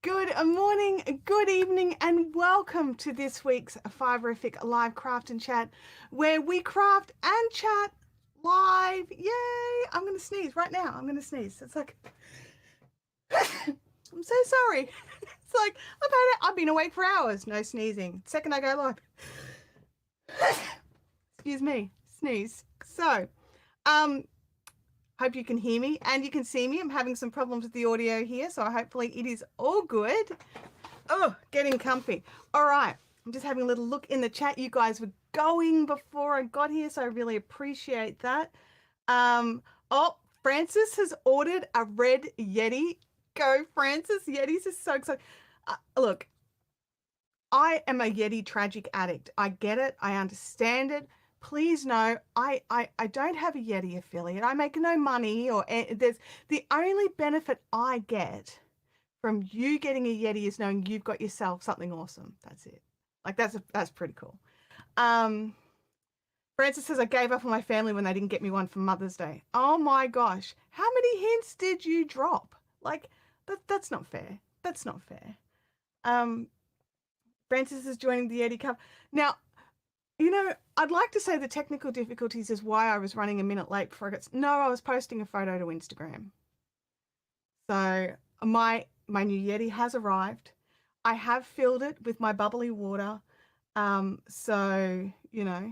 Good morning, good evening, and welcome to this week's Fiberific live craft and chat, where we craft and chat live. Yay! I'm going to sneeze right now. I'm going to sneeze. It's like, I'm so sorry. It's like, I've been awake for hours. No sneezing. Second I go live. Excuse me. Sneeze. So, hope you can hear me and you can see me. I'm having some problems with the audio here, so hopefully it is all good. Oh, getting comfy. All right. I'm just having a little look in the chat. You guys were going before I got here, so I really appreciate that. Oh, Francis has ordered a red Yeti. Go, Francis. Yetis is so exciting. Look, I am a Yeti tragic addict. I get it. I understand it. Please know, I don't have a Yeti affiliate. I make no money, or there's the only benefit I get from you getting a Yeti is knowing you've got yourself something awesome. That's it. Like that's pretty cool. Francis says I gave up on my family when they didn't get me one for Mother's Day. Oh my gosh, how many hints did you drop? Like that's not fair. That's not fair. Francis is joining the Yeti Cup now. You know, I'd like to say the technical difficulties is why I was running a minute late before I got. No, I was posting a photo to Instagram. So my new Yeti has arrived. I have filled it with my bubbly water. So, you know,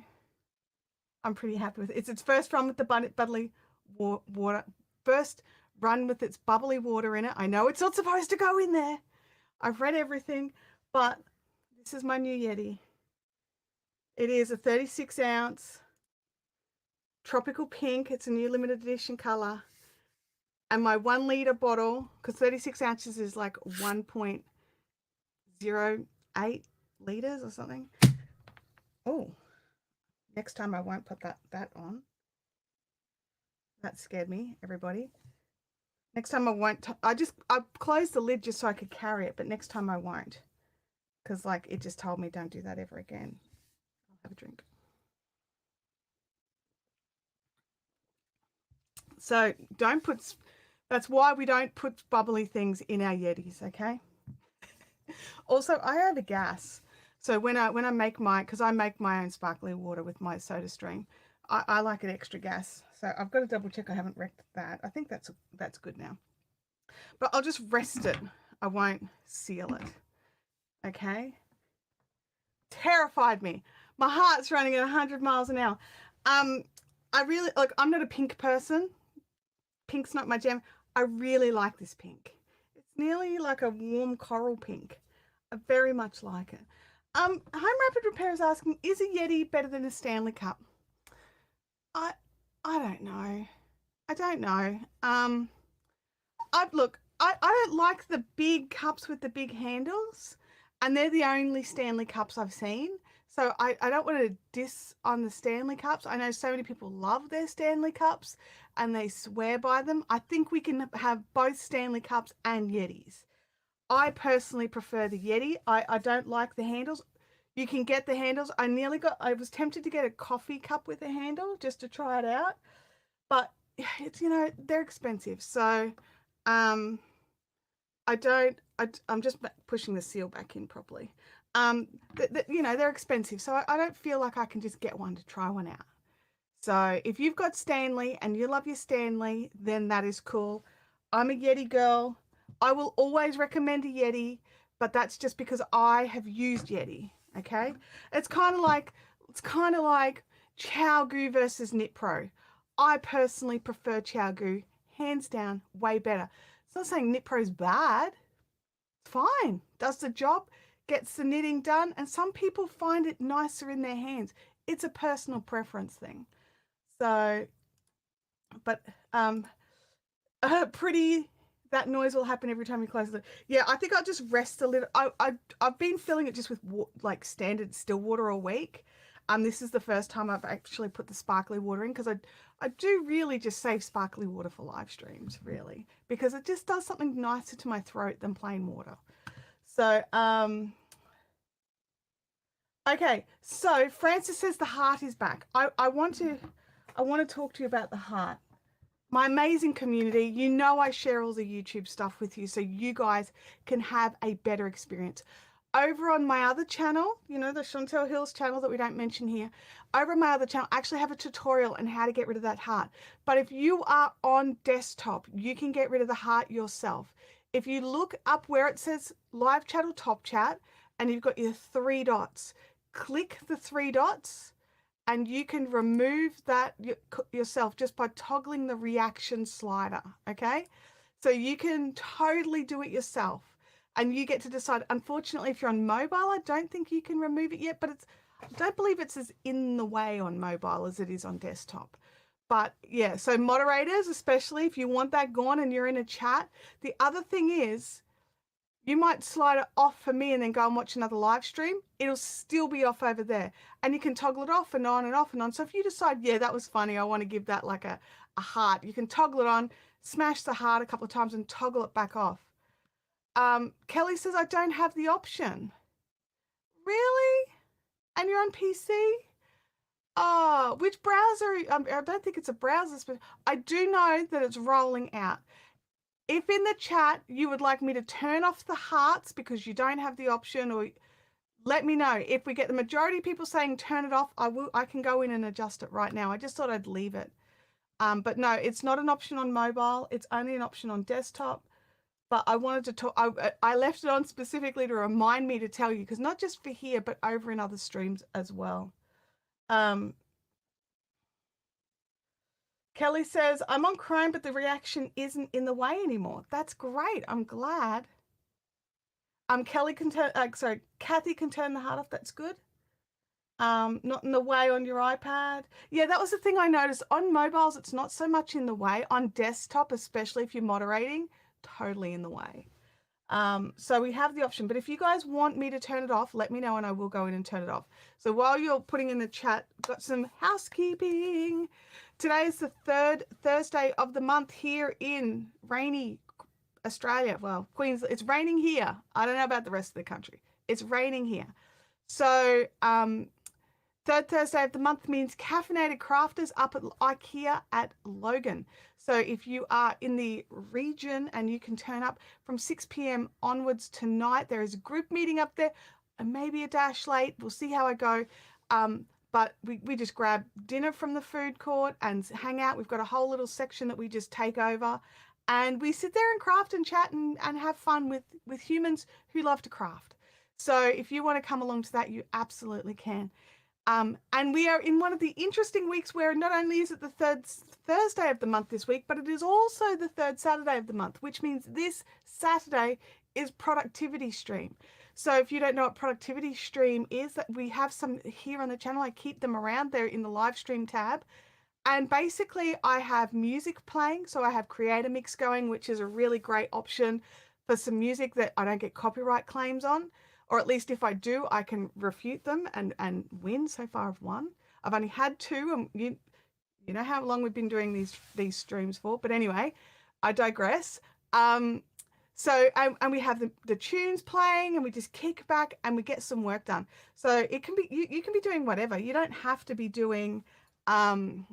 I'm pretty happy with it. It's its first run with the bubbly water. First run with its bubbly water in it. I know it's not supposed to go in there. I've read everything, but this is my new Yeti. It is a 36-ounce tropical pink. It's a new limited edition color. And my 1 liter bottle, because 36 ounces is like 1.08 liters or something. Oh, next time I won't put that on. That scared me, everybody. Next time I won't. I closed the lid just so I could carry it, but next time I won't, because like it just told me don't do that ever again. I'll have a drink. So don't put. That's why we don't put bubbly things in our Yetis, okay? Also, I have a gas. So when I make because I make my own sparkling water with my soda stream, I like it extra gas. So I've got to double check I haven't wrecked that. I think that's good now. But I'll just rest it. I won't seal it. Okay? Terrified me. My heart's running at 100 miles an hour. I really I'm not a pink person. Pink's not my jam. I really like this pink. It's nearly like a warm coral pink. I very much like it. Home Rapid Repair is asking, is a Yeti better than a Stanley Cup? I don't know. I don't know. I don't like the big cups with the big handles, and they're the only Stanley Cups I've seen. So I don't want to diss on the Stanley Cups. I know so many people love their Stanley Cups and they swear by them. I think we can have both Stanley Cups and Yetis. I personally prefer the Yeti. I don't like the handles. You can get the handles. I was tempted to get a coffee cup with a handle just to try it out. But it's, you know, they're expensive. So I'm just pushing the seal back in properly. You know, they're expensive. So I don't feel like I can just get one to try one out. So if you've got Stanley and you love your Stanley, then that is cool. I'm a Yeti girl. I will always recommend a Yeti, but that's just because I have used Yeti. Okay. It's kind of like ChowGoo versus Nitpro. I personally prefer ChowGoo, hands down, way better. It's not saying Nitpro's bad. It's fine. Does the job, gets the knitting done, and some people find it nicer in their hands. It's a personal preference thing. So, but pretty. That noise will happen every time you close it. Yeah, I think I'll just rest a little. I've been filling it just with like standard still water all week. This is the first time I've actually put the sparkly water in, because I do really just save sparkly water for live streams, really, because it just does something nicer to my throat than plain water. So okay, so Francis says the heart is back. I want to talk to you about the heart. my amazing community. You know I share all the YouTube stuff with you so you guys can have a better experience. Over on my other channel, you know, the Chantelle Hills channel that we don't mention here, over on my other channel, I actually have a tutorial on how to get rid of that heart. But if you are on desktop, you can get rid of the heart yourself. If you look up where it says live chat or top chat, and you've got your 3 dots, click the 3 dots, and you can remove that yourself just by toggling the reaction slider, okay? So you can totally do it yourself, and you get to decide. Unfortunately, if you're on mobile, I don't think you can remove it yet, but I don't believe it's as in the way on mobile as it is on desktop. But yeah, so moderators, especially if you want that gone and you're in a chat. The other thing is, you might slide it off for me and then go and watch another live stream. It'll still be off over there. And you can toggle it off and on and off and on. So if you decide, yeah, that was funny, I want to give that like a heart, you can toggle it on, smash the heart a couple of times and toggle it back off. Kelly says, I don't have the option. Really? And you're on PC? Oh, which browser? I don't think it's a browser, but I do know that it's rolling out. If in the chat you would like me to turn off the hearts because you don't have the option, or let me know. If we get the majority of people saying turn it off, I can go in and adjust it right now. I just thought I'd leave it. But no, it's not an option on mobile. It's only an option on desktop. But I wanted to talk, I left it on specifically to remind me to tell you, because not just for here, but over in other streams as well. Kelly says, I'm on Chrome, but the reaction isn't in the way anymore. That's great. I'm glad. Kelly can turn, sorry, Kathy can turn the heart off. That's good. Not in the way on your iPad. Yeah, that was the thing I noticed. On mobiles, it's not so much in the way. On desktop, especially if you're moderating, totally in the way. So we have the option, but if you guys want me to turn it off, let me know and I will go in and turn it off. So while you're putting in the chat, got some housekeeping. Today is the 3rd Thursday of the month here in rainy Australia. Well, Queensland, it's raining here. I don't know about the rest of the country. It's raining here. So 3rd Thursday of the month means Caffeinated Crafters up at IKEA at Logan. So if you are in the region and you can turn up from 6 p.m. onwards tonight, there is a group meeting up there. I may be a dash late. We'll see how I go. But we just grab dinner from the food court and hang out. We've got a whole little section that we just take over. And we sit there and craft and chat and have fun with humans who love to craft. So if you want to come along to that, you absolutely can. And we are in one of the interesting weeks where not only is it the 3rd Thursday of the month this week, but it is also the 3rd Saturday of the month, which means this Saturday is productivity stream. So if you don't know what productivity stream is, that we have some here on the channel. I keep them around there in the live stream tab. And basically I have music playing. So I have Creator Mix going, which is a really great option for some music that I don't get copyright claims on. Or at least if I do, I can refute them and win. So far I've won. I've only had 2, and you know how long we've been doing these streams for. But anyway, I digress. So and we have the tunes playing and we just kick back and we get some work done. So it can be, you can be doing whatever. You don't have to be doing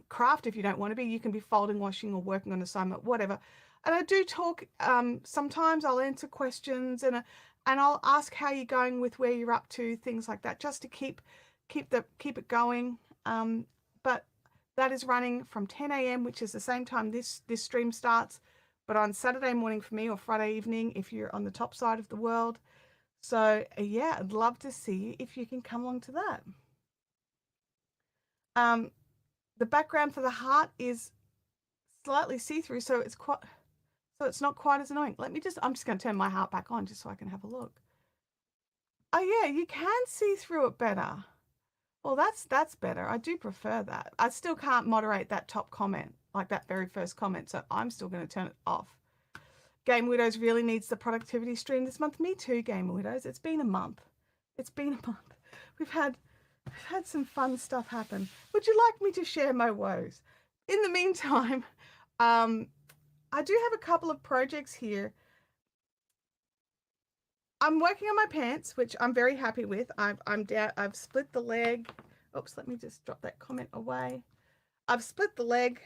craft if you don't want to be. You can be folding, washing, or working on assignment, whatever. And I do talk, sometimes I'll answer questions and I'll ask how you're going with where you're up to, things like that, just to keep it going. But that is running from 10 a.m., which is the same time this stream starts, but on Saturday morning for me, or Friday evening if you're on the top side of the world. So yeah, I'd love to see if you can come along to that. The background for the heart is slightly see-through, so it's not quite as annoying. I'm just going to turn my heart back on just so I can have a look. Oh yeah, you can see through it better. Well, that's better. I do prefer that. I still can't moderate that top comment, like that very first comment, so I'm still going to turn it off. Game Widows really needs the productivity stream this month. Me too, Game Widows. It's been a month. We've had some fun stuff happen. Would you like me to share my woes? In the meantime, I do have a couple of projects here. I'm working on my pants, which I'm very happy with. I've split the leg. Oops, let me just drop that comment away. I've split the leg.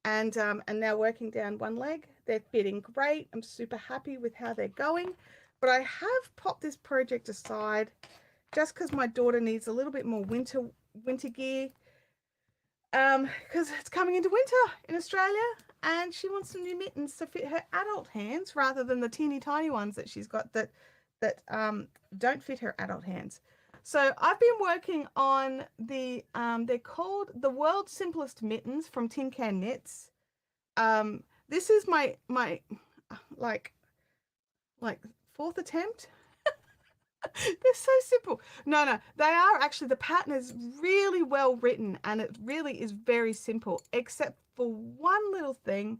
and now working down one leg. They're fitting great. I'm super happy with how they're going. But I have popped this project aside just because my daughter needs a little bit more winter gear. Because it's coming into winter in Australia, and she wants some new mittens to fit her adult hands rather than the teeny tiny ones that she's got that don't fit her adult hands. So I've been working on they're called the world's simplest mittens from Tin Can Knits. This is my like like fourth attempt. They're so simple. No, no, they are actually, the pattern is really well written and it really is very simple, except for one little thing.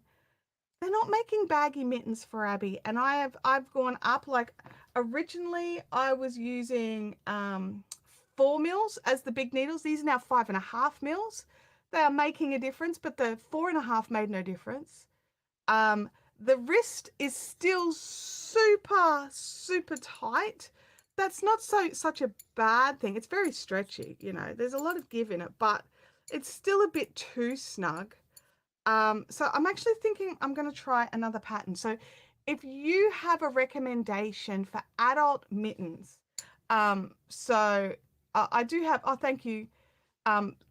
They're not making baggy mittens for Abby. And I've gone up, like originally I was using 4 mils as the big needles. These are now 5.5 mils. They are making a difference, but the 4.5 made no difference. The wrist is still super, super tight. That's not such a bad thing. It's very stretchy, you know. There's a lot of give in it, but it's still a bit too snug. So I'm actually thinking I'm going to try another pattern. So if you have a recommendation for adult mittens, so I do have, oh, thank you,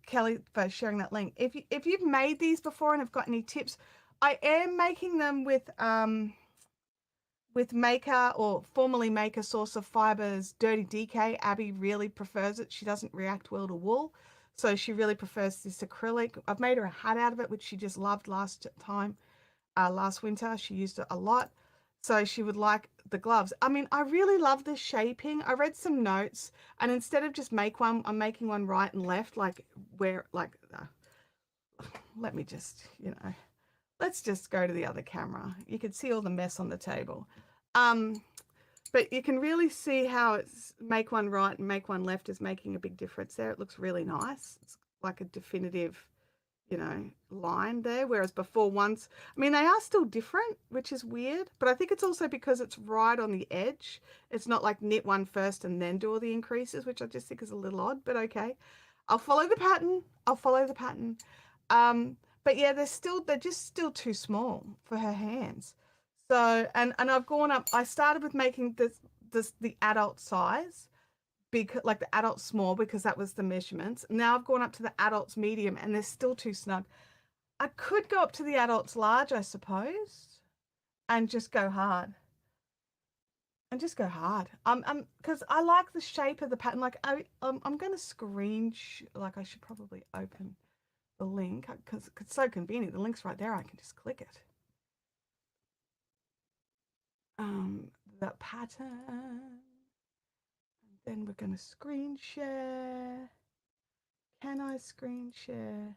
Kelly, for sharing that link. If you've made these before and have got any tips, I am making them with Maker, or formerly Maker Source of Fibers Dirty DK. Abby really prefers it. She doesn't react well to wool, so she really prefers this acrylic. I've made her a hat out of it, which she just loved last winter. She used it a lot, so she would like the gloves. I mean, I really love the shaping. I read some notes, and instead of just make one, I'm making one right and left, like where, like, let me just, let's just go to the other camera. You can see all the mess on the table. But you can really see how it's make one right and make one left is making a big difference there. It looks really nice. It's like a definitive, line there. Whereas before once, I mean, they are still different, which is weird, but I think it's also because it's right on the edge. It's not like knit one first and then do all the increases, which I just think is a little odd, but okay. I'll follow the pattern. But yeah, they're just still too small for her hands. So, and I've gone up, I started with making the adult size, big, like the adult small, because that was the measurements. Now I've gone up to the adults medium and they're still too snug. I could go up to the adults large, I suppose, and just go hard. Because I like the shape of the pattern. Like I'm going to like I should probably open the link because it's so convenient. The link's right there. I can just click it. The pattern. And then we're going to screen share. Can I screen share?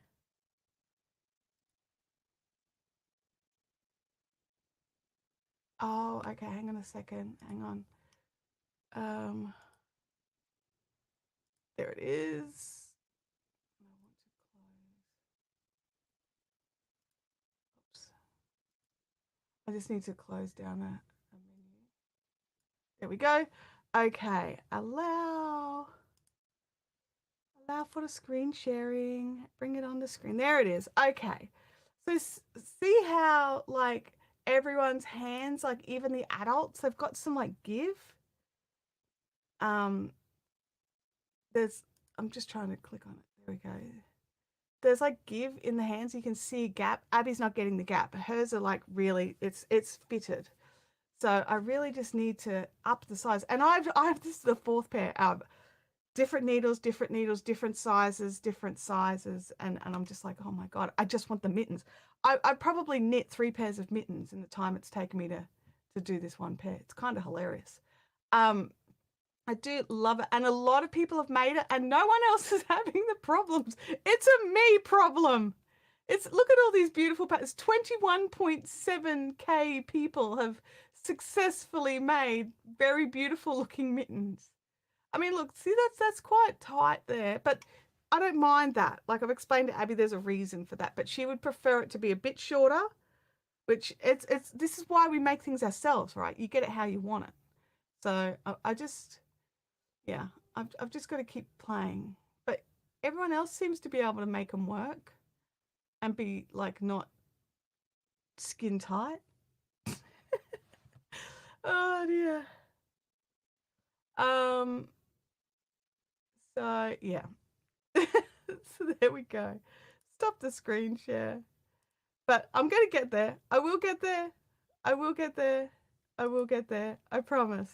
Oh, okay. Hang on a second. Hang on. There it is. I want to close. Oops. I just need to close down a menu. There we go. Okay. Allow for the screen sharing. Bring it on the screen. There it is. Okay. So see how like everyone's hands, like even the adults, they've got some like give. I'm just trying to click on it. There we go. There's like give in the hands. You can see a gap. Abby's not getting the gap. Hers are like really, it's fitted. So I really just need to up the size. And I've this is the fourth pair. Different needles, different sizes, and I'm just like, oh my god, I just want the mittens. I probably knit 3 pairs of mittens in the time it's taken me to do this one pair. It's kind of hilarious. I do love it, and a lot of people have made it, and no one else is having the problems. It's a me problem. Look at all these beautiful patterns. 21.7k people have successfully made very beautiful looking mittens. I mean, look, see, that's quite tight there, but I don't mind that. Like I've explained to Abby, there's a reason for that, but she would prefer it to be a bit shorter, which this is why we make things ourselves, right? You get it how you want it. So I just, yeah, I've just got to keep playing. But everyone else seems to be able to make them work and be like not skin tight. Oh dear. So yeah. So there we go. Stop the screen share. But I'm gonna get there. I will get there. I will get there. I will get there. I promise.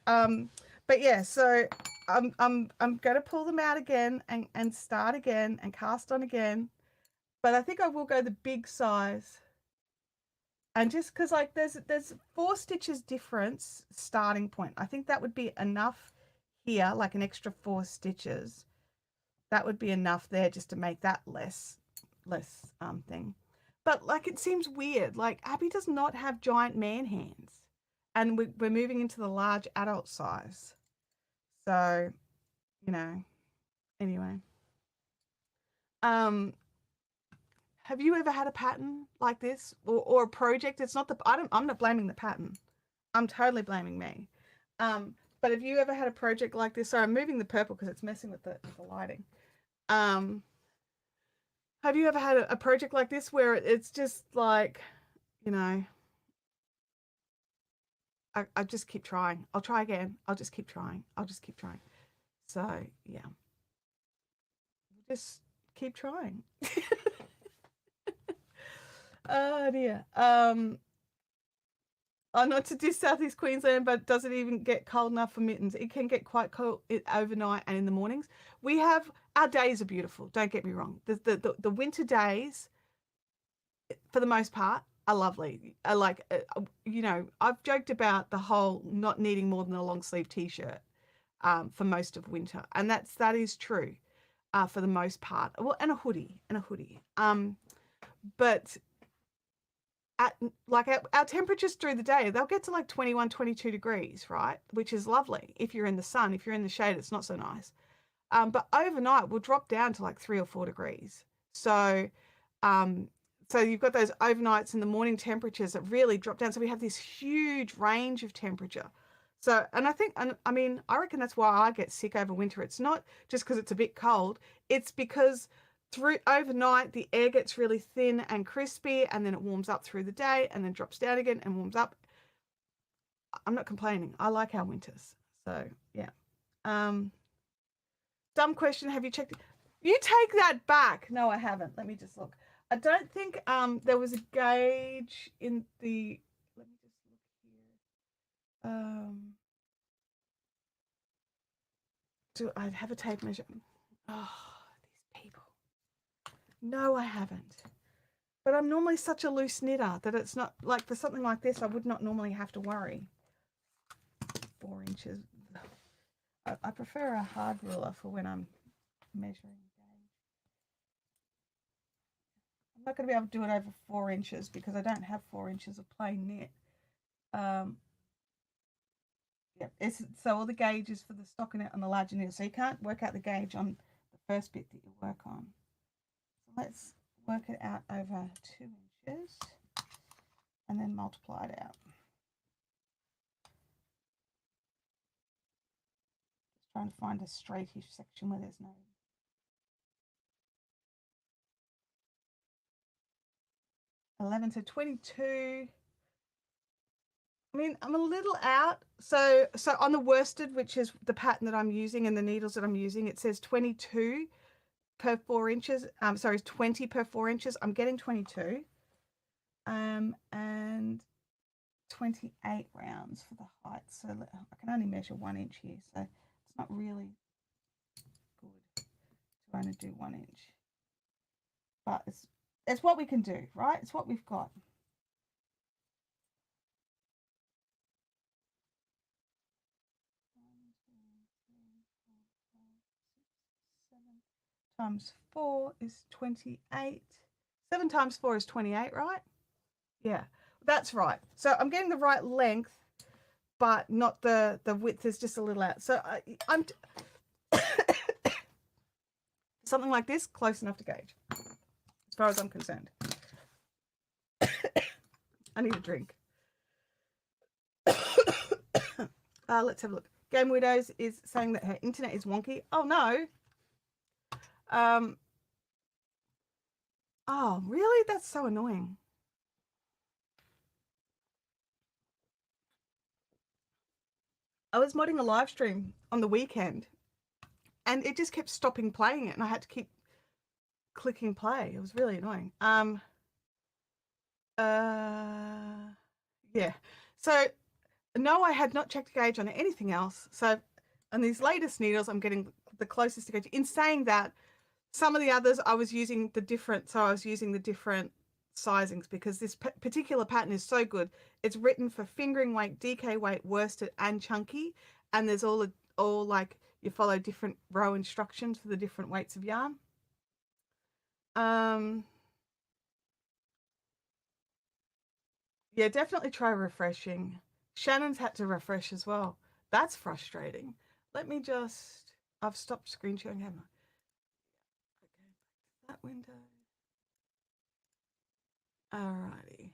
Um, but yeah, so I'm gonna pull them out again and start again and cast on again. But I think I will go the big size. And just because like there's 4 stitches difference starting point. I think that would be enough here, like an extra 4 stitches. That would be enough there just to make that less thing. But like it seems weird. Like Abby does not have giant man hands. And we're moving into the large adult size. So, you know, anyway. Have you ever had a pattern like this or a project? It's not I'm not blaming the pattern. I'm totally blaming me. But have you ever had a project like this? Sorry, I'm moving the purple because it's messing with the lighting. Have you ever had a project like this where it's just like, you know, I just keep trying. I'll try again. I'll just keep trying. I'll just keep trying. So yeah, just keep trying. Oh dear. Not to diss Southeast Queensland, but does it even get cold enough for mittens? It can get quite cold overnight and in the mornings. We have our days are beautiful. Don't get me wrong. The winter days, for the most part, are lovely. I like, you know, I've joked about the whole not needing more than a long sleeve t-shirt for most of winter, and that is true for the most part. Well, and a hoodie. But at like our temperatures through the day, they'll get to like 21, 22 degrees, right? Which is lovely. If you're in the sun, if you're in the shade, it's not so nice. But overnight we'll drop down to like 3 or 4 degrees. So, so you've got those overnights and the morning temperatures that really drop down. So we have this huge range of temperature. So, and I mean, I reckon that's why I get sick over winter. It's not just because it's a bit cold. It's because through overnight the air gets really thin and crispy, and then it warms up through the day and then drops down again and warms up. I'm not complaining. I like our winters. So yeah. Dumb question. Have you checked? You take that back. No, I haven't. Let me just look. I don't think there was a gauge in the. Let me just look here. Do I have a tape measure? Oh, these people. No, I haven't. But I'm normally such a loose knitter that it's not like for something like this, I would not normally have to worry. 4 inches. I prefer a hard ruler for when I'm measuring. I'm not going to be able to do it over 4 inches because I don't have 4 inches of plain knit. Yeah, so all the gauges for the stockinette and the larger knit. So you can't work out the gauge on the first bit that you work on. So let's work it out over 2 inches and then multiply it out. Just trying to find a straightish section where there's no. So 22. I mean, I'm a little out. So on the worsted, which is the pattern that I'm using and the needles that I'm using, it says 22 per 4 inches. Sorry, 20 per 4 inches. I'm getting 22. And 28 rounds for the height. So I can only measure 1 inch here. So it's not really good to only do 1 inch. But it's what we can do, right? It's what we've got. Times 4 is 28. 7 times 4 is 28, right? Yeah, that's right. So I'm getting the right length, but not the width is just a little out. So I'm something like this, close enough to gauge, as far as I'm concerned. I need a drink. Let's have a look. Game Widows is saying that her internet is wonky. Oh no. Oh, really? That's so annoying. I was modding a live stream on the weekend and it just kept stopping playing it and I had to keep clicking play. It was really annoying. Yeah. So no, I had not checked gauge on anything else. So on these latest needles, I'm getting the closest to gauge. In saying that, some of the others I was using the different, so I was using the different sizings because this particular pattern is so good. It's written for fingering weight, DK weight, worsted, and chunky. And there's all like you follow different row instructions for the different weights of yarn. Yeah, definitely try refreshing. Shannon's had to refresh as well. That's frustrating. Let me just, I've stopped screen sharing, haven't I? Okay, that window. Alrighty.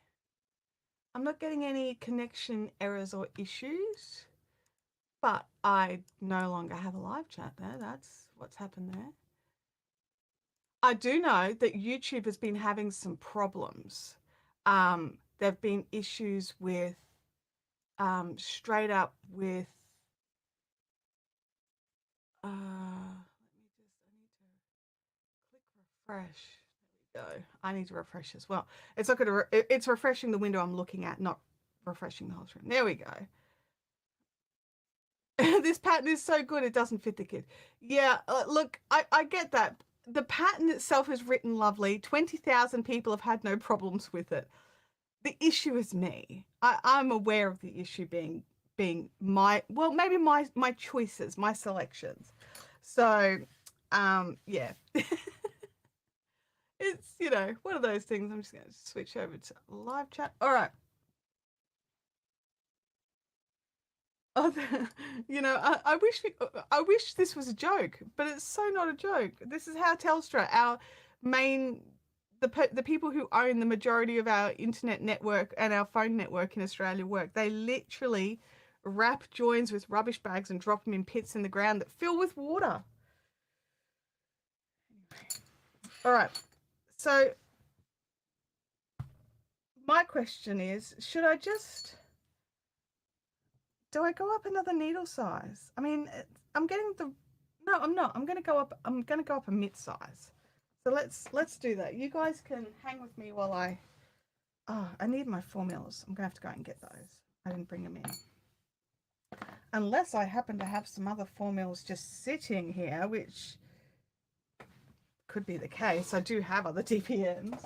I'm not getting any connection errors or issues, but I no longer have a live chat there. That's what's happened there. I do know that YouTube has been having some problems. There've been issues with straight up with let me just I need to click refresh. There we go. I need to refresh as well. It's not going to it's refreshing the window I'm looking at, not refreshing the whole screen. There we go. This pattern is so good it doesn't fit the kid. Yeah, look, I get that. The pattern itself is written lovely. 20,000 people have had no problems with it. The issue is me. I'm aware of the issue being my, well, maybe my choices, my selections. So yeah. It's, you know, one of those things. I'm just going to switch over to live chat. All right. Oh, you know, I wish this was a joke, but it's so not a joke. This is how Telstra, our main, the people who own the majority of our internet network and our phone network in Australia work. They literally wrap joins with rubbish bags and drop them in pits in the ground that fill with water. All right. So my question is, should I just, do I go up another needle size? I mean, I'm getting the, no, I'm not. I'm going to go up a mid size. So let's do that. You guys can hang with me while I need my formulas. I'm going to have to go and get those. I didn't bring them in. Unless I happen to have some other formulas just sitting here, which could be the case. I do have other DPNs.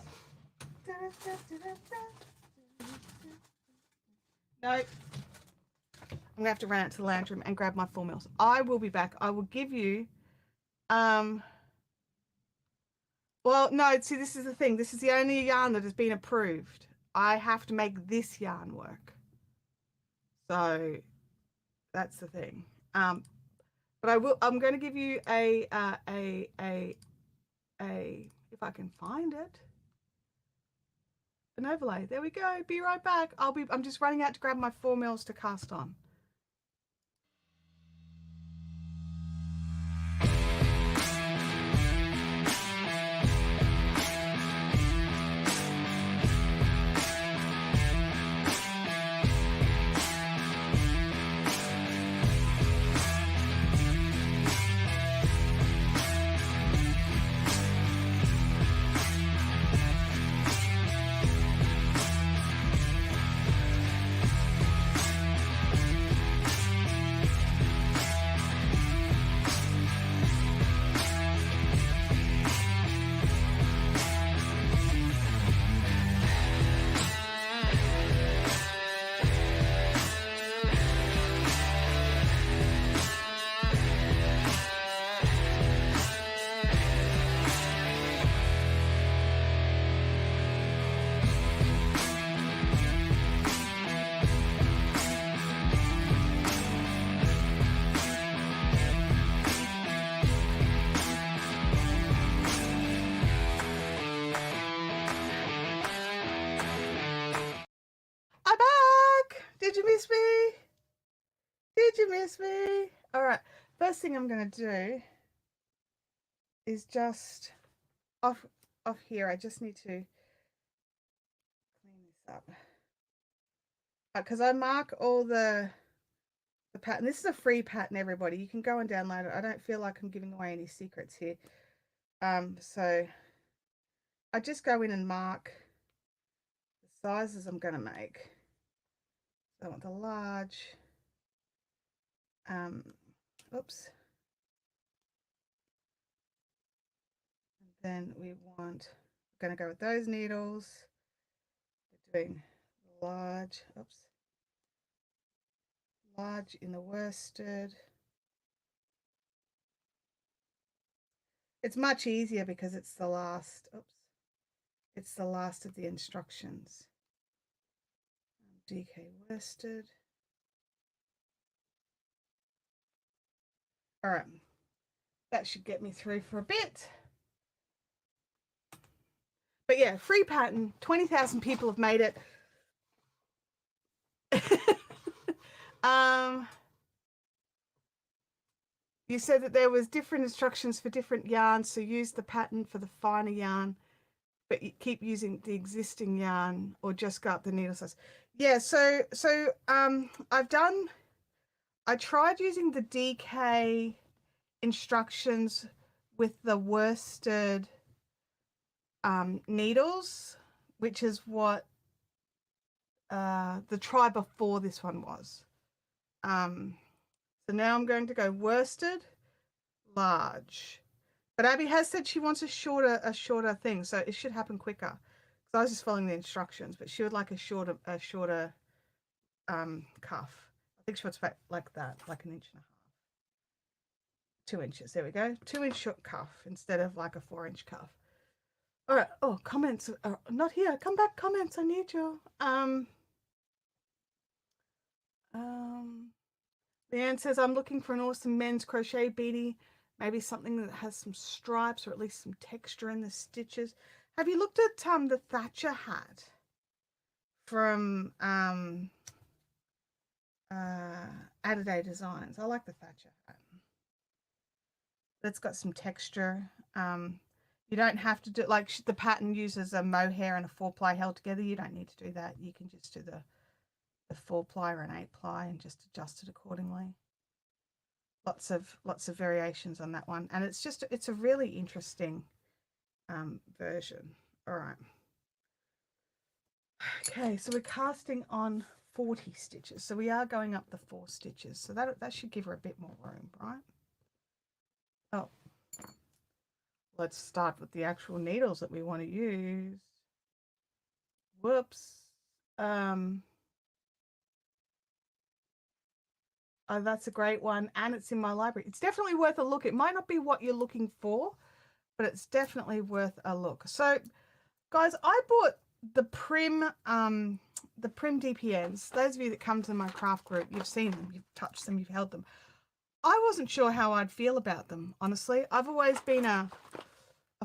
No. I'm going to have to run out to the lounge room and grab my formulas. I will be back. I will give you well, no, see, this is the thing. This is the only yarn that has been approved. I have to make this yarn work. So that's the thing. But I'm going to give you a, if I can find it, an overlay. There we go. Be right back. I'm just running out to grab my 4 mils to cast on. I'm back. Did you miss me? Did you miss me? All right. First thing I'm going to do is just off here. I just need to clean this up because I mark all the the pattern. This is a free pattern, everybody. You can go and download it. I don't feel like I'm giving away any secrets here. So I just go in and mark the sizes I'm going to make. So I want the large. Oops. And then we want, we're going to go with those needles. We're doing large. Oops. Large in the worsted. It's much easier because it's the last. Oops. It's the last of the instructions. DK worsted. All right, that should get me through for a bit. But yeah, free pattern, 20,000 people have made it. You said that there was different instructions for different yarns, so use the pattern for the finer yarn, but you keep using the existing yarn or just go up the needle size. Yeah, so I tried using the DK instructions with the worsted needles, which is what the try before this one was. So now I'm going to go worsted, large. But Abby has said she wants a shorter thing, so it should happen quicker. So I was just following the instructions, but she would like a shorter cuff. I think she wants like that, like 1.5 inches. 2 inches. There we go. 2-inch short cuff instead of like a 4-inch cuff. All right. Oh, comments are not here. Come back, comments. I need you. Leanne says, I'm looking for an awesome men's crochet beadie, maybe something that has some stripes or at least some texture in the stitches. Have you looked at the Thatcher hat from Adaday Designs? I like the Thatcher hat. That's got some texture. You don't have to do, like the pattern uses a mohair and a 4-ply held together. You don't need to do that. You can just do the 4-ply or an 8-ply and just adjust it accordingly. Lots of variations on that one, and it's a really interesting version. All right. Okay, so we're casting on 40 stitches, so we are going up the 4 stitches, so that should give her a bit more room, right? Oh, let's start with the actual needles that we want to use. Whoops. Oh, that's a great one, and it's in my library. It's definitely worth a look. It might not be what you're looking for, but it's definitely worth a look. So, guys, I bought the Prim DPNs. Those of you that come to my craft group, you've seen them, you've touched them, you've held them. I wasn't sure how I'd feel about them, honestly. I've always been a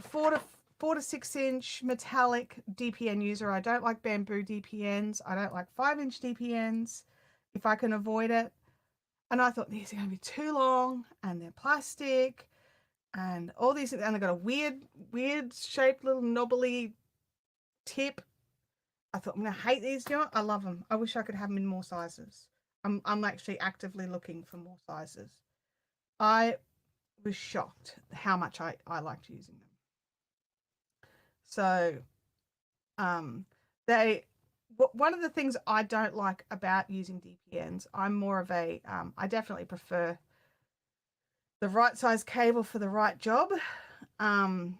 4 to 6 inch metallic DPN user. I don't like bamboo DPNs. I don't like 5-inch DPNs if I can avoid it. And I thought these are going to be too long, and they're plastic, and all these, and they've got a weird shaped little knobbly tip. I thought I'm going to hate these. You know what? I love them. I wish I could have them in more sizes. I'm actually actively looking for more sizes. I was shocked how much I liked using them. So, one of the things I don't like about using DPNs, I'm more of a, I definitely prefer the right size cable for the right job. I'm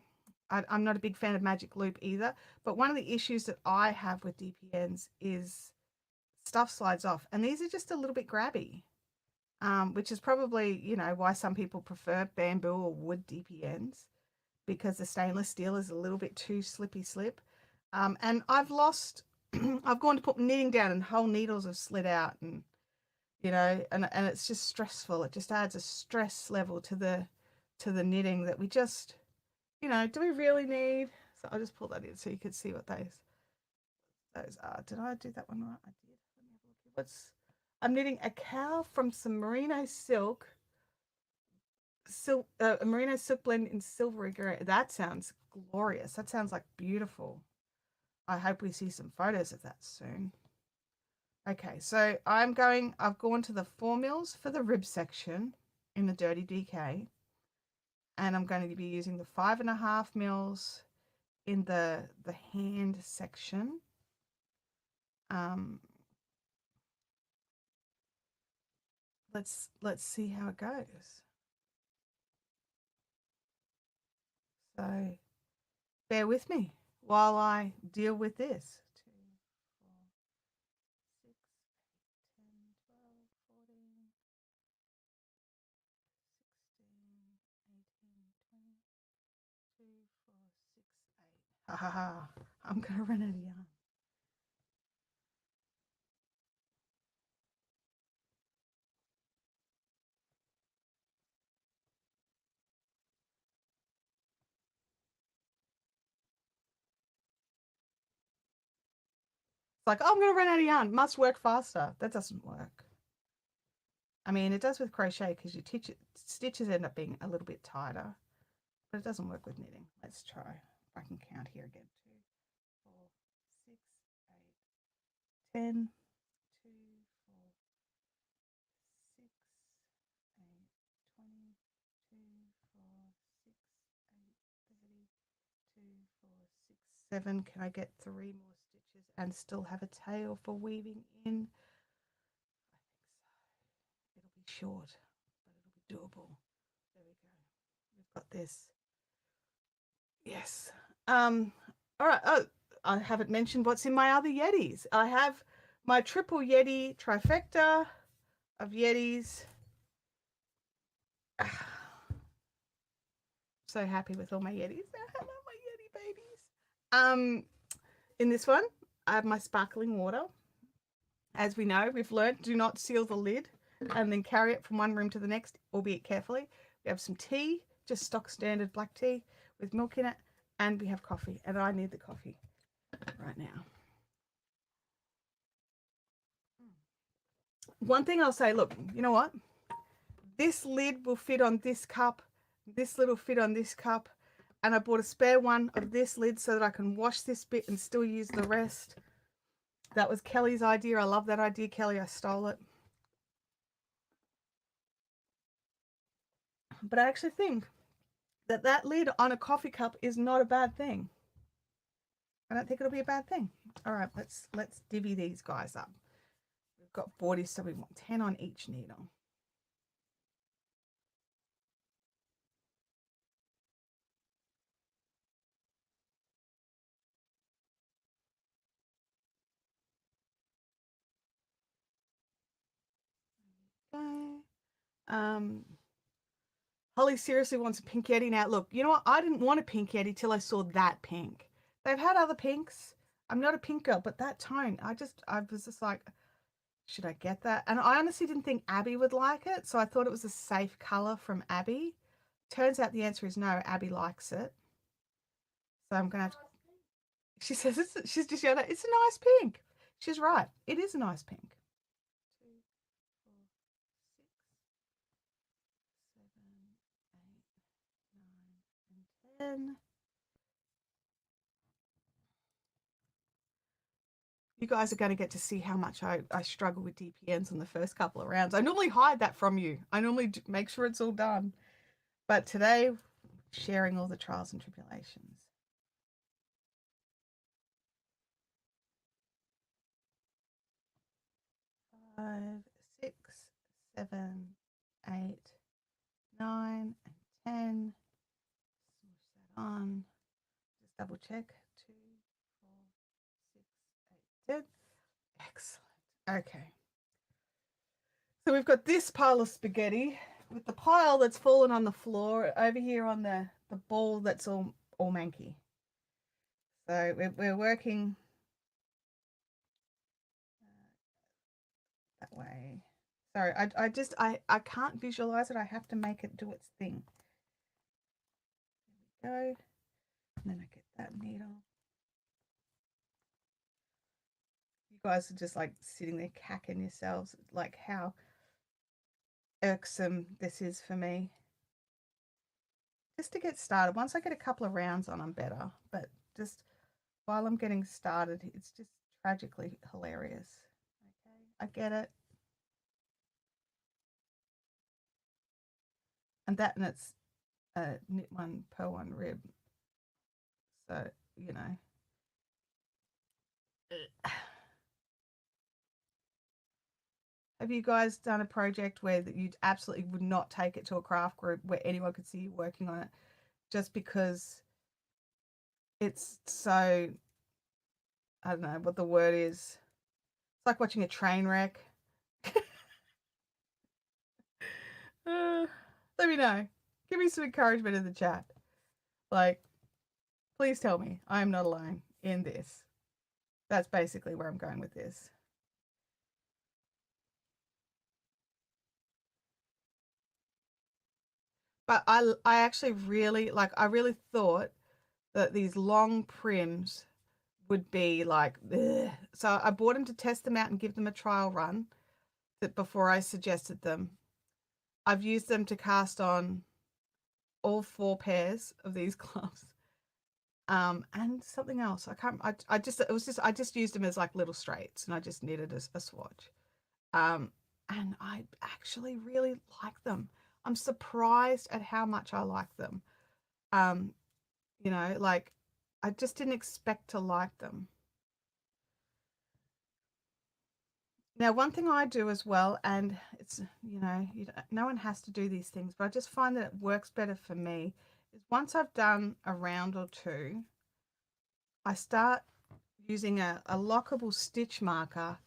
not a big fan of magic loop either, but one of the issues that I have with DPNs is stuff slides off, and these are just a little bit grabby, which is probably, you know, why some people prefer bamboo or wood DPNs, because the stainless steel is a little bit too slippy slip. And I've lost, I've gone to put knitting down and whole needles have slid out, and, you know, and it's just stressful. It just adds a stress level to the knitting that we just, you know, do we really need? So I'll just pull that in so you can see what those are. Did I do that one right? I did. Let me have a look. I'm knitting a cowl from some merino silk, a merino silk blend in silvery gray. That sounds glorious. That sounds like beautiful. I hope we see some photos of that soon. Okay, so I've gone to the 4 mils for the rib section in the Dirty DK, and I'm going to be using the 5.5 mils in the hand section. Let's see how it goes. So bear with me while I deal with this. 2, 4, 6, 10, 12, 14, 16, 18, 20, 2, 4, 6, 8. Ha ha ha. I'm going to run out of yarn. It's like, oh, I'm going to run out of yarn. Must work faster. That doesn't work. I mean, it does with crochet because your stitches end up being a little bit tighter, but it doesn't work with knitting. Let's try. If I can count here again. 2, 4, 6, 8, 10, 2, 4, 6, 8, 20, 2, 4, 6, 8, 30, 2, 4, 6, 7. Can I get 3 more stitches and still have a tail for weaving in? I think so. It'll be short, but it'll be doable. There we go. We've got this. Yes. All right. Oh, I haven't mentioned what's in my other Yetis. I have my triple Yeti trifecta of Yetis. So happy with all my Yetis. I love my Yeti babies. In this one, I have my sparkling water. As we know, we've learned, do not seal the lid and then carry it from one room to the next, albeit carefully. We have some tea, just stock standard black tea with milk in it, and we have coffee, and I need the coffee right now. One thing I'll say, look, you know what? This lid will fit on this cup. This lid will fit on this cup. And I bought a spare one of this lid so that I can wash this bit and still use the rest. That was Kelly's idea. I love that idea, Kelly. I stole it. But I actually think that that lid on a coffee cup is not a bad thing. I don't think it'll be a bad thing. All right, let's divvy these guys up. We've got 40, so we want 10 on each needle. Okay. Holly seriously wants a pink Yeti now. Look, you know what? I didn't want a pink Yeti till I saw that pink. They've had other pinks. I'm not a pink girl, but that tone, I was just like, should I get that? And I honestly didn't think Abby would like it, so I thought it was a safe color from Abby. Turns out the answer is no, Abby likes it. So I'm gonna have to, she says she's just yelled it's a nice pink. She's right. It is a nice pink. 2, 4, 6, 7, 8, 9, and 10. You guys are going to get to see how much I struggle with DPNs in the first couple of rounds. I normally hide that from you. I normally make sure it's all done. But today, sharing all the trials and tribulations. 5, 6, 7, 8, 9, and 10. Switch that on. Just double check. 2, 4, 6, 8, 10. Excellent. Okay. So we've got this pile of spaghetti with the pile that's fallen on the floor over here on the ball that's all manky. So we're working that way. Sorry, I can't visualize it. I have to make it do its thing. There we go. And then I get that needle. You guys are just like sitting there cacking yourselves, like how irksome this is for me. Just to get started, once I get a couple of rounds on, I'm better. But just while I'm getting started, it's just tragically hilarious. Okay. I get it. And it's knit one, purl one, rib. So, you know. Have you guys done a project where that you absolutely would not take it to a craft group where anyone could see you working on it just because it's so, I don't know what the word is. It's like watching a train wreck. Let me know. Give me some encouragement in the chat. Like, please tell me I am not alone in this. That's basically where I'm going with this. But I actually really like, I really thought that these long prims would be like, ugh. So I bought them to test them out and give them a trial run before I suggested them. I've used them to cast on all 4 pairs of these gloves. And something else. I just used them as like little straights and I just knitted a swatch. And I actually really like them. I'm surprised at how much I like them. Um, you know, like I just didn't expect to like them. Now, one thing I do as well, and it's, you know, no one has to do these things, but I just find that it works better for me, is once I've done a round or two, I start using a lockable stitch marker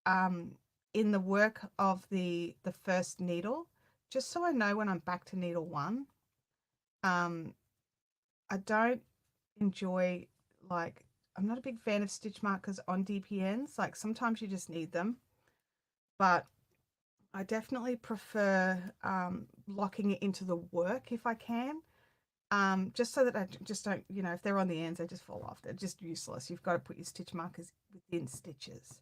um, in the work of the first needle, just so I know when I'm back to needle 1. I don't enjoy, like, I'm not a big fan of stitch markers on DPNs. Like sometimes you just need them, but I definitely prefer locking it into the work if I can. Just so that I just don't, you know, if they're on the ends, they just fall off. They're just useless. You've got to put your stitch markers within stitches.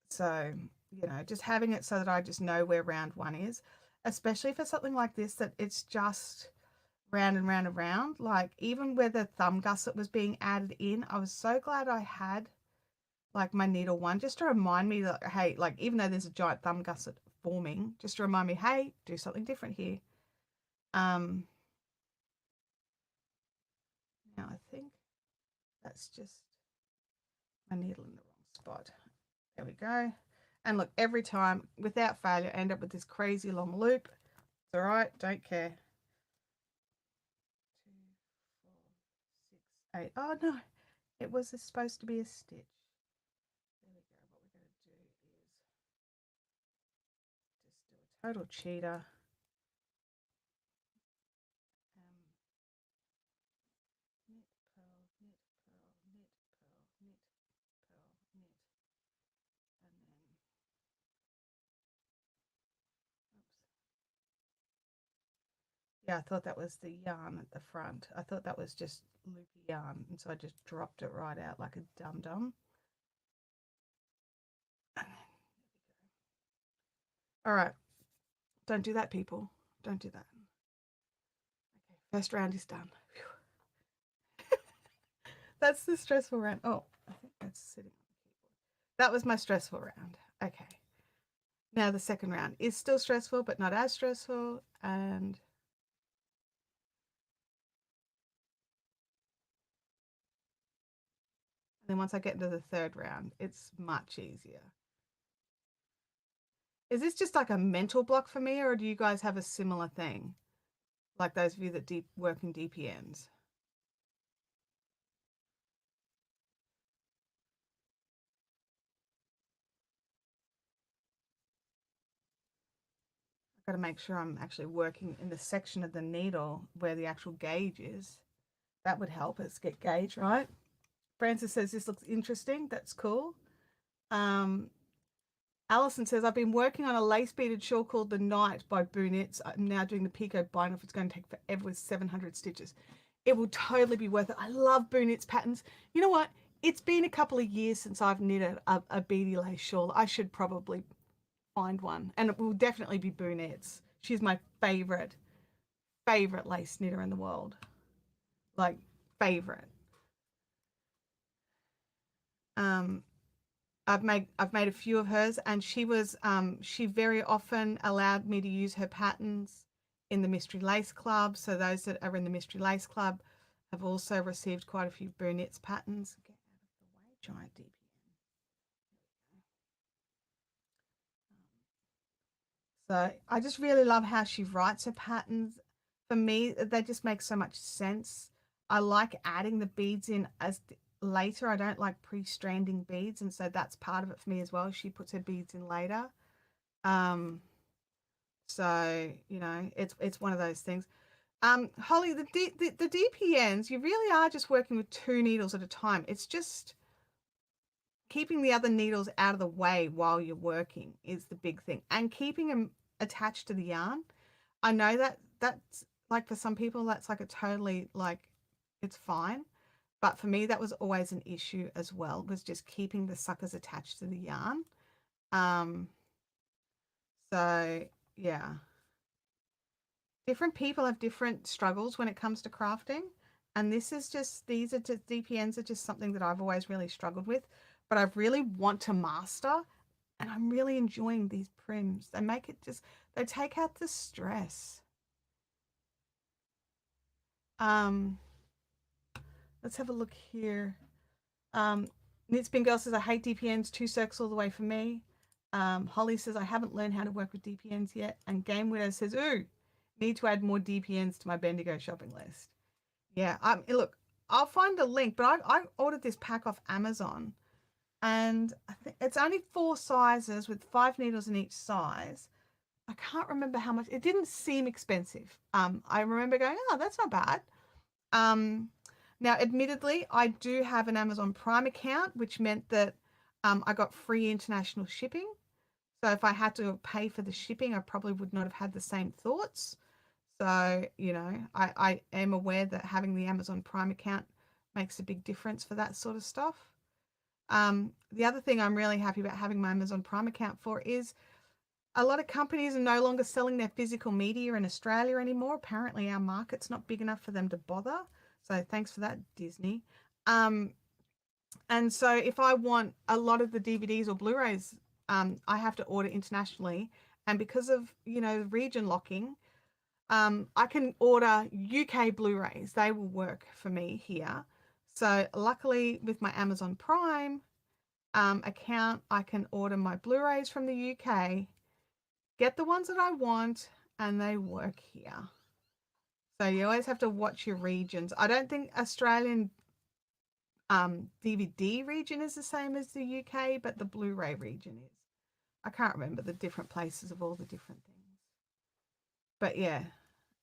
So, you know, just having it so that I just know where round 1 is, especially for something like this, that it's just round and round and round. Like even where the thumb gusset was being added in, I was so glad I had like my needle 1 just to remind me that, hey, like even though there's a giant thumb gusset forming, just to remind me, hey, do something different here. Now I think that's just my needle in the wrong spot. There we go. And look, every time, without failure, I end up with this crazy long loop. It's all right, don't care. 2, 4, 6, 8. Oh no, it was supposed to be a stitch. There we go. What we're going to do is just do a total cheater. Knit, purl, knit, purl, knit, purl, knit, purl, knit, and then, oops. Yeah, I thought that was the yarn at the front. I thought that was just loopy yarn, and so I just dropped it right out like a dum-dum. All right, don't do that, people. Don't do that. Okay, first round is done. That's the stressful round. Oh, I think that's sitting on the keyboard. That was my stressful round. Okay. Now the second round is still stressful, but not as stressful. And then once I get into the third round, it's much easier. Is this just like a mental block for me, or do you guys have a similar thing? Like those of you that work in DPNs? I've got to make sure I'm actually working in the section of the needle where the actual gauge is. That would help us get gauge right. Francis says this looks interesting. That's cool. Alison says, I've been working on a lace beaded shawl called The Night by Boonits. I'm now doing the Pico bind off. It's going to take forever with 700 stitches. It will totally be worth it. I love Boonits patterns. You know what? It's been a couple of years since I've knitted a beady lace shawl. I should probably find one. And it will definitely be Boonits. She's my favorite lace knitter in the world. Like, favorite. I've made a few of hers, and she very often allowed me to use her patterns in the Mystery Lace Club. So those that are in the Mystery Lace Club have also received quite a few Brunette's patterns. Get out of the way, giant DPN. So I just really love how she writes her patterns. For me, they just make so much sense. I like adding the beads in as later. I don't like pre-stranding beads, and so that's part of it for me as well. She puts her beads in later. Um, so it's one of those things. Holly, the DPNs, you really are just working with two needles at a time. It's just keeping the other needles out of the way while you're working is the big thing, and keeping them attached to the yarn. I know that that's like for some people that's like a totally like it's fine, but for me that was always an issue as well, was just keeping the suckers attached to the yarn. Um, so yeah, different people have different struggles when it comes to crafting, and these are just DPNs are just something that I've always really struggled with, but I really want to master, and I'm really enjoying these prims. They make it just they take out the stress. Um, let's have a look here. Knitspin Girl says, I hate DPNs, two circles all the way for me. Holly says, I haven't learned how to work with DPNs yet. And Game Widow says, ooh, need to add more DPNs to my Bendigo shopping list. Yeah, look, I'll find a link, but I ordered this pack off Amazon, and I think it's only 4 sizes with 5 needles in each size. I can't remember how much. It didn't seem expensive. I remember going, oh, that's not bad. Um, Now, admittedly, I do have an Amazon Prime account, which meant that I got free international shipping. So if I had to pay for the shipping, I probably would not have had the same thoughts. So, I am aware that having the Amazon Prime account makes a big difference for that sort of stuff. The other thing I'm really happy about having my Amazon Prime account for is a lot of companies are no longer selling their physical media in Australia anymore. Apparently, our market's not big enough for them to bother. So thanks for that, Disney. Um, and so if I want a lot of the DVDs or Blu-rays, I have to order internationally. And because of, region locking, I can order UK Blu-rays. They will work for me here. So luckily with my Amazon Prime account, I can order my Blu-rays from the UK, get the ones that I want, and they work here. So you always have to watch your regions. I don't think Australian DVD region is the same as the UK, but the Blu-ray region is. I can't remember the different places of all the different things. But yeah.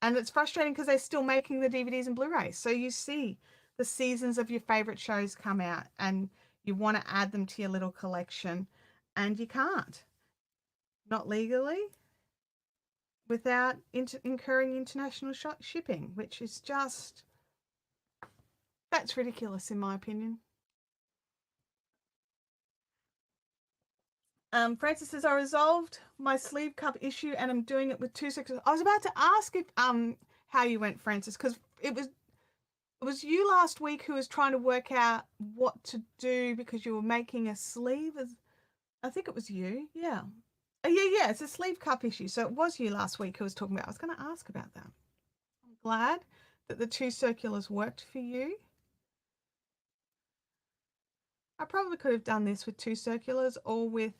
And it's frustrating because they're still making the DVDs and Blu-rays. So you see the seasons of your favorite shows come out and you want to add them to your little collection and you can't. Not legally without incurring international shipping, which is just that's ridiculous in my opinion. Francis says, I resolved my sleeve cup issue and I'm doing it with 2 sections. I was about to ask if how you went, Francis, because it was you last week who was trying to work out what to do because you were making a sleeve. I think it was you. Yeah. Yeah. It's a sleeve cup issue. So it was you last week who was talking about. I was going to ask about that. I'm glad that the 2 circulars worked for you. I probably could have done this with 2 circulars or with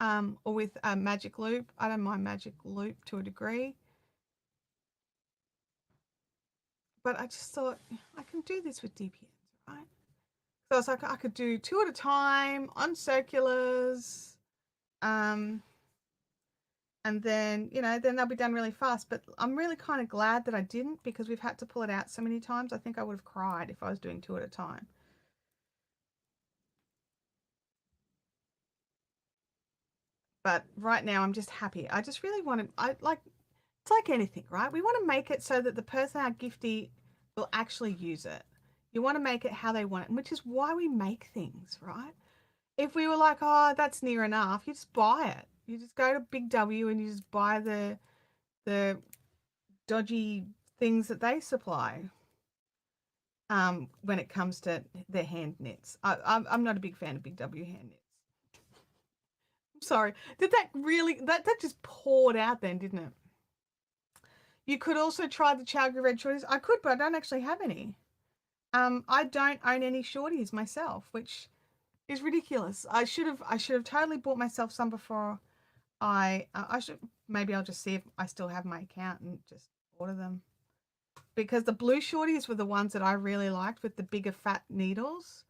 a magic loop. I don't mind magic loop to a degree. But I just thought I can do this with DPNs, right? So it's like I could do 2 at a time on circulars. And then, then they'll be done really fast. But I'm really kind of glad that I didn't because we've had to pull it out so many times. I think I would have cried if I was doing 2 at a time. But right now I'm just happy. I just really want to, it's like anything, right? We want to make it so that the person, our giftee, will actually use it. You want to make it how they want it, which is why we make things, right? If we were like, oh, that's near enough, you just buy it. You just go to Big W and you just buy the dodgy things that they supply. When it comes to their hand knits, I'm not a big fan of Big W hand knits. Sorry. Did that really, that just poured out then, didn't it? You could also try the Chowgu red shorties. I could, but I don't actually have any. I don't own any shorties myself, which is ridiculous. I should have totally bought myself some before I should, maybe I'll just see if I still have my account and just order them. Because the blue shorties were the ones that I really liked with the bigger fat needles.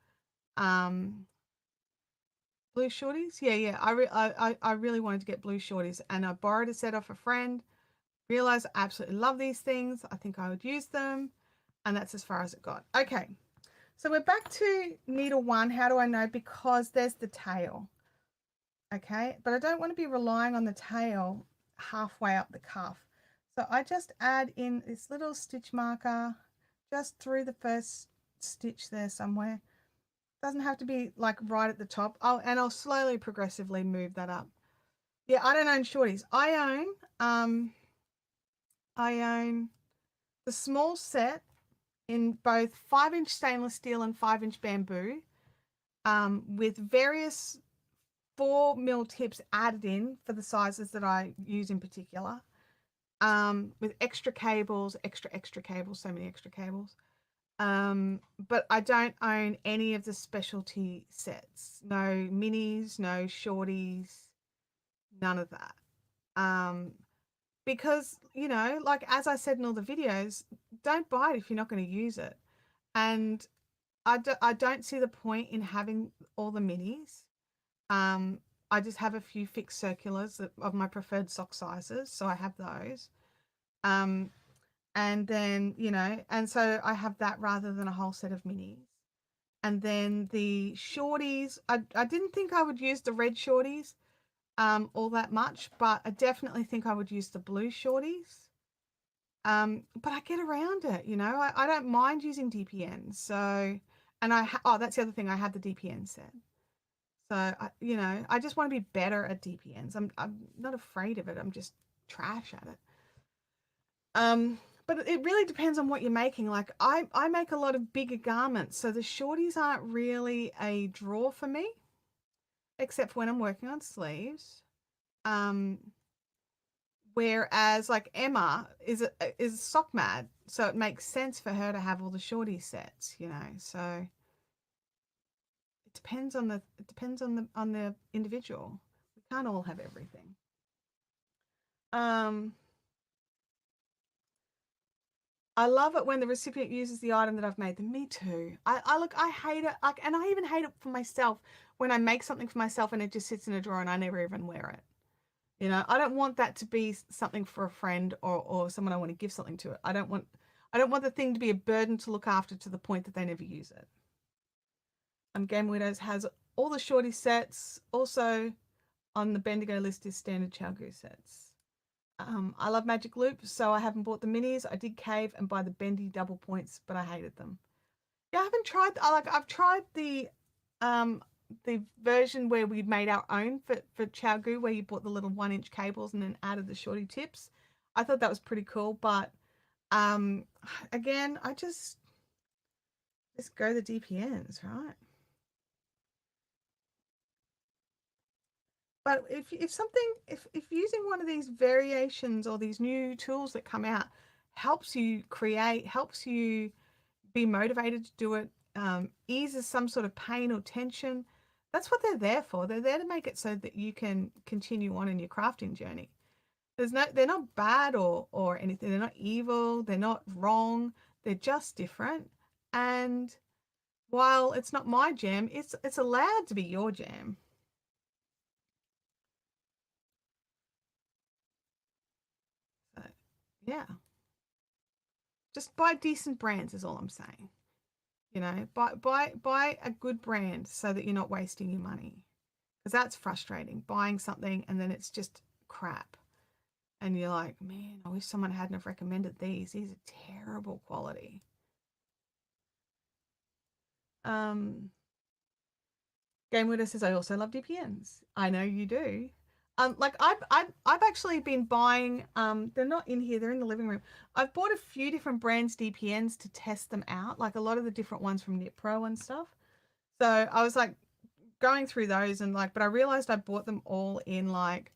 Um, Blue shorties? Yeah, yeah. I really wanted to get blue shorties, and I borrowed a set off a friend. Realized I absolutely love these things. I think I would use them, and that's as far as it got. Okay, so we're back to needle one. How do I know? Because there's the tail. Okay, but I don't want to be relying on the tail halfway up the cuff. So I just add in this little stitch marker just through the first stitch there somewhere. Doesn't have to be like right at the top. I'll slowly progressively move that up. Yeah, I don't own shorties. I own the small set in both 5-inch stainless steel and 5-inch bamboo, with various 4 mil tips added in for the sizes that I use in particular, with extra cables, extra cables, so many extra cables. But I don't own any of the specialty sets. No minis, no shorties, none of that. Because, like as I said in all the videos, don't buy it if you're not going to use it. And I don't see the point in having all the minis. I just have a few fixed circulars of my preferred sock sizes, so I have those. Um, and then, and so I have that rather than a whole set of minis. And then the shorties, I didn't think I would use the red shorties all that much, but I definitely think I would use the blue shorties. But I get around it, I don't mind using DPNs. So, and that's the other thing, I have the DPN set. So, I just want to be better at DPNs. I'm not afraid of it. I'm just trash at it. But it really depends on what you're making. Like I make a lot of bigger garments, so the shorties aren't really a draw for me, except for when I'm working on sleeves. Um, Whereas like Emma is sock mad, so it makes sense for her to have all the shorty sets, So it depends on the individual. We can't all have everything. Um, I love it when the recipient uses the item that I've made them. Me too. I hate it. Like, and I even hate it for myself when I make something for myself and it just sits in a drawer and I never even wear it. I don't want that to be something for a friend or someone I want to give something to. I don't want the thing to be a burden to look after to the point that they never use it. Game Widows has all the shorty sets. Also on the Bendigo list is standard Chalgu sets. I love Magic Loop, so I haven't bought the minis. I did cave and buy the bendy double points, but I hated them. Yeah, I haven't tried. I've tried the version where we made our own for Chowgu, where you bought the little 1-inch cables and then added the shorty tips. I thought that was pretty cool, but again, I just go the DPNs, right? But if using one of these variations or these new tools that come out helps you create, helps you be motivated to do it, eases some sort of pain or tension, that's what they're there for. They're there to make it so that you can continue on in your crafting journey. They're not bad or anything. They're not evil. They're not wrong. They're just different. And while it's not my jam, it's allowed to be your jam. So, yeah. Just buy decent brands is all I'm saying. Buy a good brand so that you're not wasting your money. Because that's frustrating. Buying something and then it's just crap. And you're like, man, I wish someone hadn't have recommended these. These are terrible quality. Game Widow says, I also love DPNs. I know you do. Like I've actually been buying. They're not in here. They're in the living room. I've bought a few different brands DPNs to test them out. Like a lot of the different ones from Knit Pro and stuff. So I was like going through those and like, but I realized I bought them all in like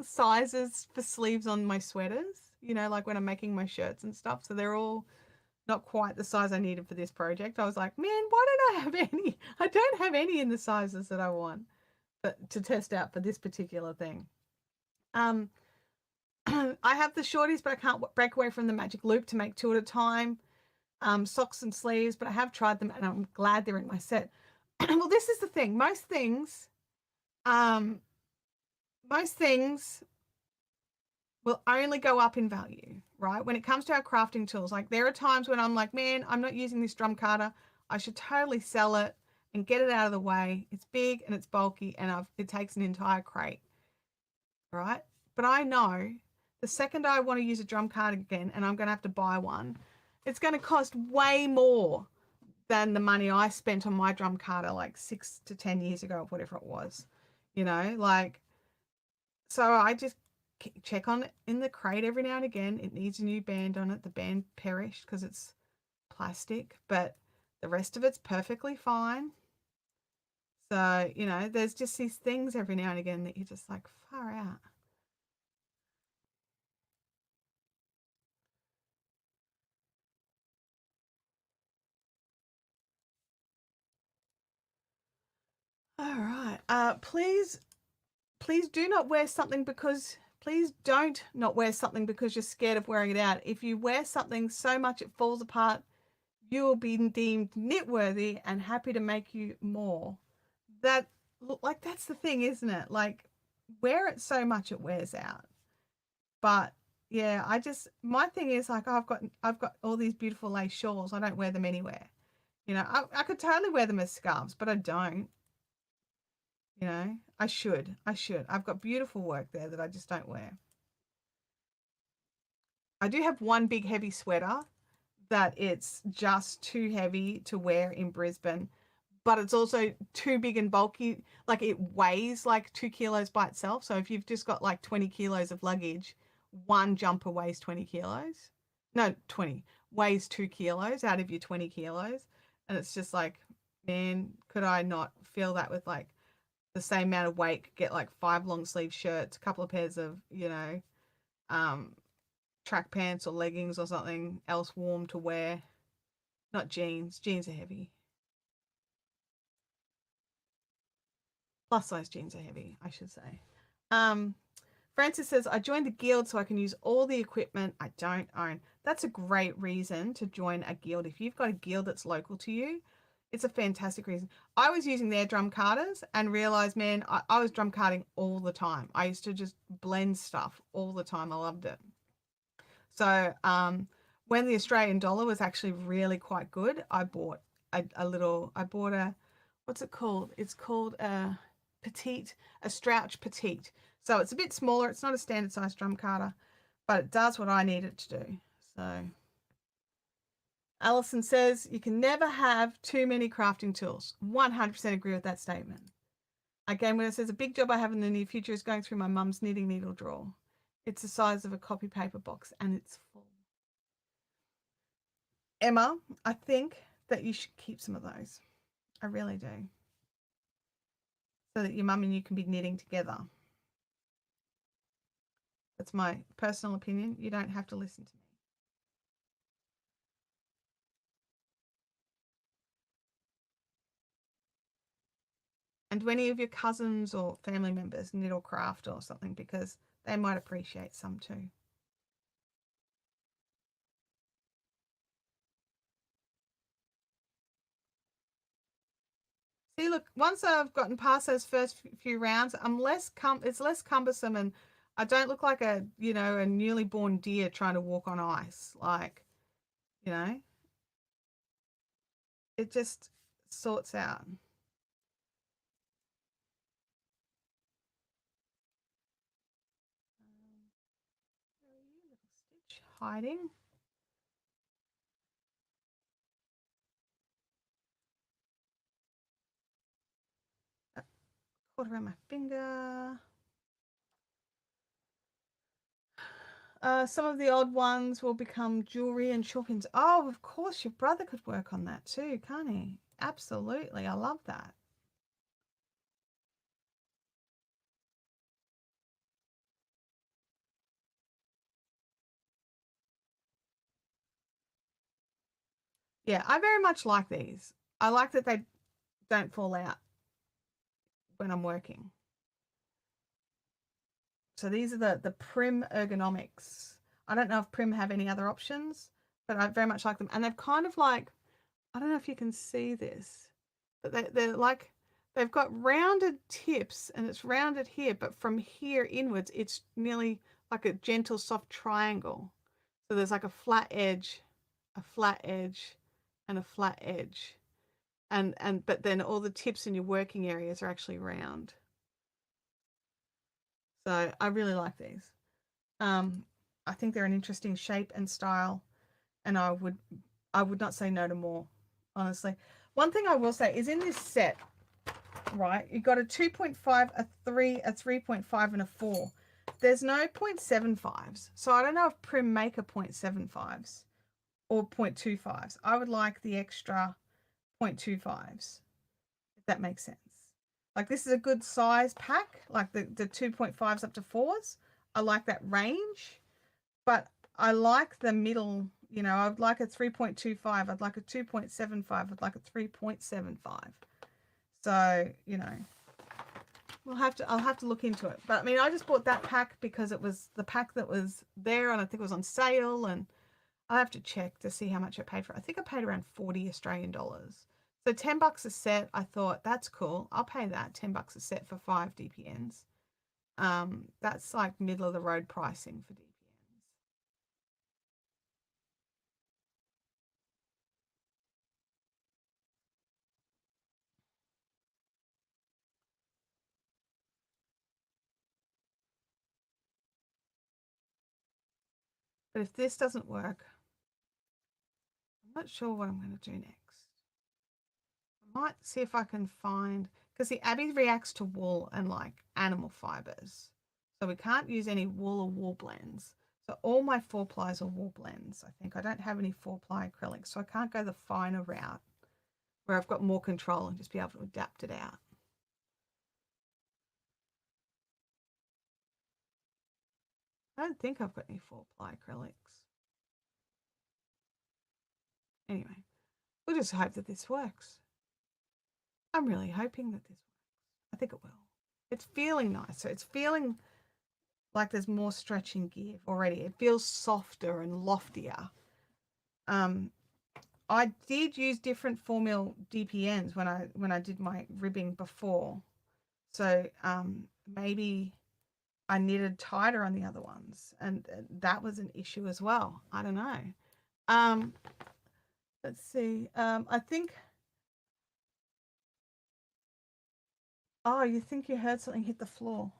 sizes for sleeves on my sweaters, you know, like when I'm making my shirts and stuff. So they're all not quite the size I needed for this project. I was like, man, why don't I have any? I don't have any in the sizes that I want to test out for this particular thing. Um, I have the shorties, but I can't break away from the magic loop to make two at a time. Socks and sleeves, but I have tried them and I'm glad they're in my set. Well, this is the thing. Um, most things will only go up in value, right? When it comes to our crafting tools, like there are times when I'm like, man, I'm not using this drum carder. I should totally sell it and get it out of the way. It's big and it's bulky and it takes an entire crate, right? But I know the second I want to use a drum card again and I'm going to have to buy one, it's going to cost way more than the money I spent on my drum carder like 6 to 10 years ago, or whatever it was, you know, like, so I just check on it in the crate every now and again. It needs a new band on it. The band perished because it's plastic, but the rest of it's perfectly fine. So, you know, there's just these things every now and again that you're just like, far out. All right. Please do not wear something because please don't not wear something because you're scared of wearing it out. If you wear something so much it falls apart, you will be deemed knit-worthy and happy to make you more. That like that's the thing, isn't it? Like wear it so much it wears out. But yeah, my thing is like, oh, I've got all these beautiful lace shawls. I don't wear them anywhere. You know, I could totally wear them as scarves, but I don't. You know, I should. I should. I've got beautiful work there that I just don't wear. I do have one big heavy sweater that it's just too heavy to wear in Brisbane, but it's also too big and bulky. Like it weighs like 2 kilos by itself. So if you've just got like 20 kilos of luggage, one jumper weighs 20 kilos. No, 20 weighs 2 kilos out of your 20 kilos. And it's just like, man, could I not feel that with like the same amount of weight, get like 5 long sleeve shirts, a couple of pairs of, you know, um, track pants or leggings or something else warm to wear. Not jeans. Jeans are heavy. Plus size jeans are heavy, I should say. Um, Francis says, I joined the guild so I can use all the equipment I don't own. That's a great reason to join a guild. If you've got a guild that's local to you, it's a fantastic reason. I was using their drum carders and realized, man, I was drum carding all the time. I used to just blend stuff all the time. I loved it. So when the Australian dollar was actually really quite good, I bought I bought a, what's it called? It's called a petite, a Strouch petite. So it's a bit smaller. It's not a standard size drum carder, but it does what I need it to do. So Alison says you can never have too many crafting tools. 100% agree with that statement. Again, when it says a big job I have in the near future is going through my mum's knitting needle drawer. It's the size of a copy paper box and it's full. Emma, I think that you should keep some of those. I really do. So that your mum and you can be knitting together. That's my personal opinion. You don't have to listen to me. And do any of your cousins or family members knit or craft or something because they might appreciate some too. See, look, once I've gotten past those first few rounds, it's less cumbersome and I don't look like a, you know, a newly born deer trying to walk on ice. Like, you know, it just sorts out. Stitch hiding. Caught around my finger. Some of the odd ones will become jewelry and chalk ins. Oh, of course, your brother could work on that too, can't he? Absolutely. I love that. Yeah, I very much like these. I like that they don't fall out when I'm working. So these are the Prim ergonomics. I don't know if Prim have any other options, but I very much like them. And they've kind of like, I don't know if you can see this, but they're like, they've got rounded tips and it's rounded here, but from here inwards, it's nearly like a gentle, soft triangle. So there's like a flat edge, and a flat edge. And but then all the tips in your working areas are actually round. So I really like these. Um, I think they're an interesting shape and style, and I would not say no to more, honestly. One thing I will say is in this set, right, you got a 2.5, a 3, a 3.5, and a 4. There's no 0.75s. So I don't know if Prim make a 0.75s or 0.25s. I would like the extra 0.25s, if that makes sense. Like this is a good size pack, like the 2.5s up to 4s. I like that range, but I like the middle, you know, I'd like a 3.25, I'd like a 2.75, I'd like a 3.75. So, you know, I'll have to look into it. But I mean, I just bought that pack because it was the pack that was there and I think it was on sale, and I have to check to see how much I paid for it. I think I paid around 40 Australian dollars. So $10 a set, I thought that's cool. I'll pay that $10 a set for 5 DPNs. That's like middle of the road pricing for DPNs. But if this doesn't work, I'm not sure what I'm going to do next. I might see if I can find, because the Abby reacts to wool and like animal fibers. So we can't use any wool or wool blends. So all my 4-plies are wool blends. I think I don't have any 4-ply acrylics, so I can't go the finer route where I've got more control and just be able to adapt it out. I don't think I've got any 4-ply acrylics. Anyway, we'll just hope that this works. I'm really hoping that this works. I think it will. It's feeling nicer. It's feeling like there's more stretch and give already. It feels softer and loftier. Um, I did use different formula DPNs when I did my ribbing before, so maybe I knitted tighter on the other ones, and that was an issue as well. I don't know. Um, let's see. I think. Oh, you think you heard something hit the floor?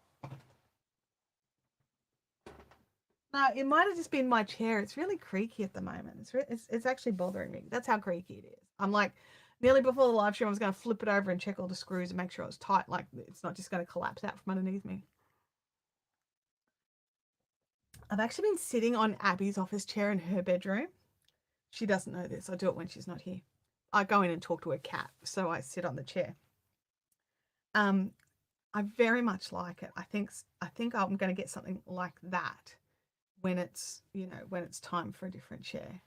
No, it might have just been my chair. It's really creaky at the moment. It's actually bothering me. That's how creaky it is. I'm like, nearly before the live stream, I was going to flip it over and check all the screws and make sure it was tight. Like it's not just going to collapse out from underneath me. I've actually been sitting on Abby's office chair in her bedroom. She doesn't know this. I do it when she's not here. I go in and talk to her cat, so I sit on the chair. Um, I very much like it. I think I'm going to get something like that when it's, you know, when it's time for a different chair.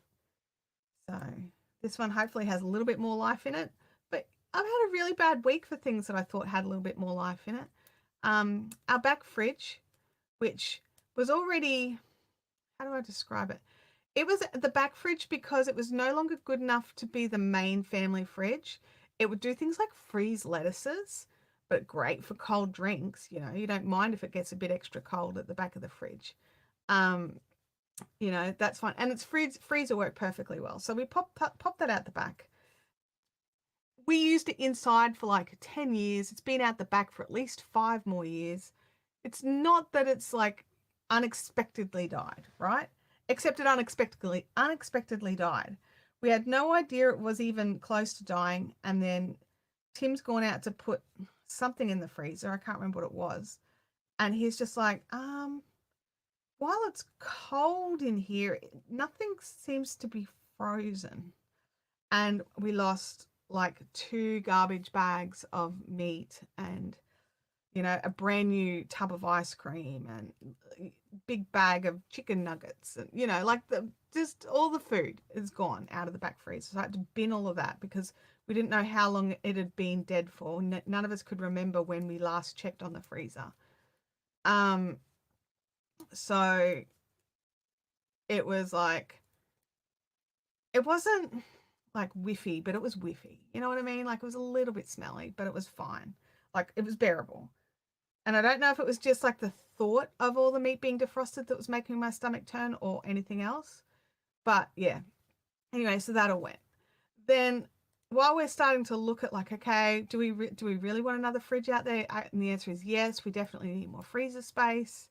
So this one hopefully has a little bit more life in it. But I've had a really bad week for things that I thought had a little bit more life in it. Our back fridge, which was already, how do I describe it? It was the back fridge because it was no longer good enough to be the main family fridge. It would do things like freeze lettuces, but great for cold drinks. You know, you don't mind if it gets a bit extra cold at the back of the fridge. Um, you know, that's fine. And its freezer worked perfectly well. So we pop that out the back. We used it inside for like 10 years. It's been out the back for at least 5 more years. It's not that it's like unexpectedly died, right? Except it unexpectedly died. We had no idea it was even close to dying. And then Tim's gone out to put something in the freezer. I can't remember what it was. And he's just like, while it's cold in here, nothing seems to be frozen. And we lost like 2 garbage bags of meat and, you know, a brand new tub of ice cream and big bag of chicken nuggets and, you know, like the just all the food is gone out of the back freezer. So I had to bin all of that because we didn't know how long it had been dead for. None of us could remember when we last checked on the freezer. Um, so it was like, it wasn't like whiffy, but it was whiffy. You know what I mean? Like it was a little bit smelly, but it was fine. Like it was bearable. And I don't know if it was just like the thought of all the meat being defrosted that was making my stomach turn or anything else. But yeah. Anyway, so that all went. Then while we're starting to look at like, okay, do we really want another fridge out there? And the answer is yes. We definitely need more freezer space.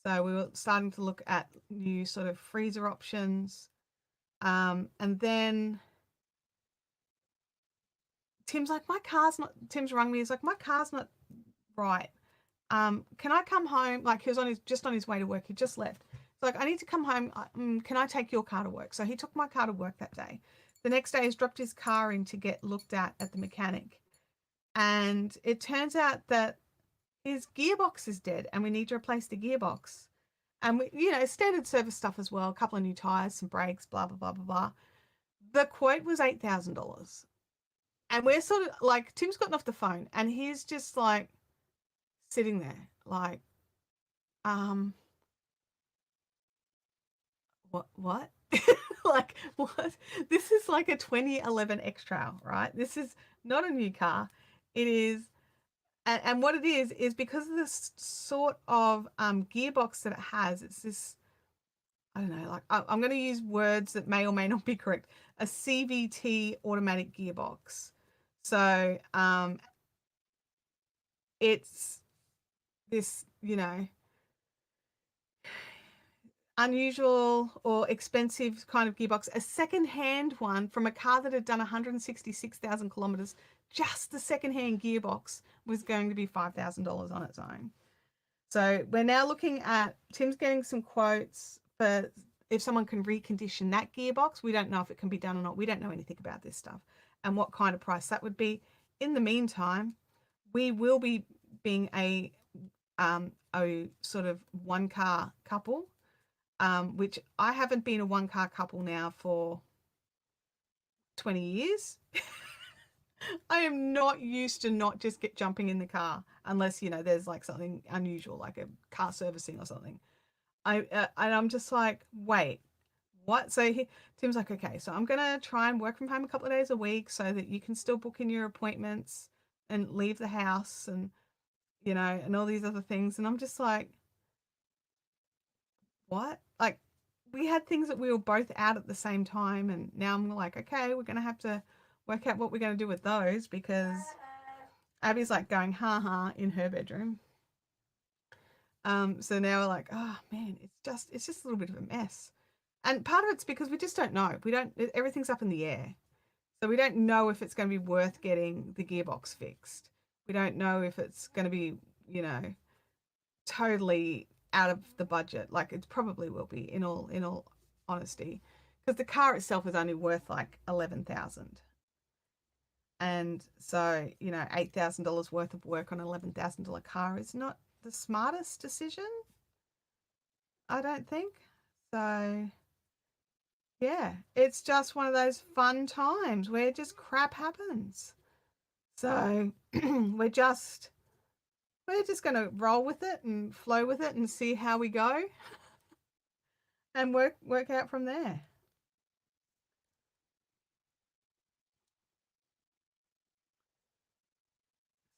So we were starting to look at new sort of freezer options. And then Tim's like, my car's not. Tim's rung me. He's like, my car's not right. Can I come home? Like he was just on his way to work. He just left. He's like, I need to come home. Can I take your car to work? So he took my car to work that day. The next day, he's dropped his car in to get looked at the mechanic. And it turns out that his gearbox is dead and we need to replace the gearbox. And we, you know, standard service stuff as well, a couple of new tires, some brakes, blah, blah, blah, blah, blah. The quote was $8,000. And we're sort of like, Tim's gotten off the phone and he's just like sitting there, like, what? Like, what? This is like a 2011 X-Trail, right? This is not a new car. It is, and what it is because of this sort of gearbox that it has. It's this, I don't know, like I'm going to use words that may or may not be correct. A CVT automatic gearbox. So it's this, you know, unusual or expensive kind of gearbox, a second-hand one from a car that had done 166,000 kilometers. Just the second-hand gearbox was going to be $5,000 on its own. So we're now looking at, Tim's getting some quotes for if someone can recondition that gearbox. We don't know if it can be done or not. We don't know anything about this stuff and what kind of price that would be. In the meantime, we will be being a sort of one-car couple, which I haven't been a one-car couple now for 20 years. I am not used to not just jumping in the car unless, you know, there's like something unusual, like a car servicing or something. And I'm just like, wait, what? So Tim's like, okay, so I'm going to try and work from home a couple of days a week so that you can still book in your appointments and leave the house and, you know, and all these other things. And I'm just like, what? Like, we had things that we were both out at the same time. And now I'm like, okay, we're going to have to work out what we're going to do with those because Abby's like going, ha ha, in her bedroom. So now we're like, oh man, it's just a little bit of a mess. And part of it's because we just don't know. Everything's up in the air. So we don't know if it's going to be worth getting the gearbox fixed. We don't know if it's going to be, you know, totally out of the budget. Like it probably will be in all honesty, because the car itself is only worth like 11,000. And so, you know, $8,000 worth of work on an $11,000 car is not the smartest decision, I don't think. So yeah, it's just one of those fun times where just crap happens. So we're just going to roll with it and flow with it and see how we go and work out from there.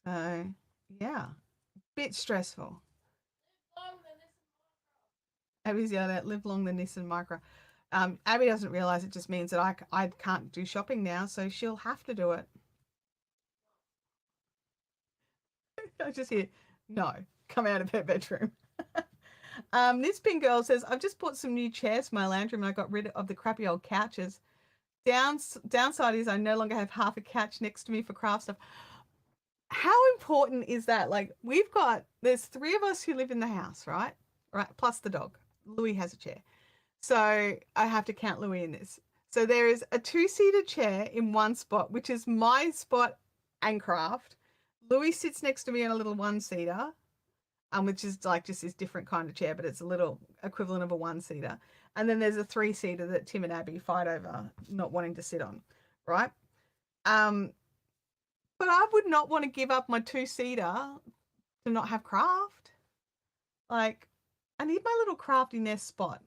So yeah, bit stressful. Abby's yelled out, live long the Nissan Micra. Abby doesn't realize it just means that I can't do shopping now, so she'll have to do it. I just hear, no, come out of her bedroom. This pink girl says, I've just bought some new chairs for my lounge room and I got rid of the crappy old couches. Downside is I no longer have half a couch next to me for craft stuff. How important is that? Like there's 3 of us who live in the house, right? Right. Plus the dog. Louis has a chair. So I have to count Louis in this. So there is a 2-seater chair in one spot, which is my spot and craft. Louis sits next to me in a little 1-seater, which is like just this different kind of chair, but it's a little equivalent of a 1-seater. And then there's a 3-seater that Tim and Abby fight over not wanting to sit on, right? But I would not want to give up my 2-seater to not have craft. Like, I need my little crafty nest spot.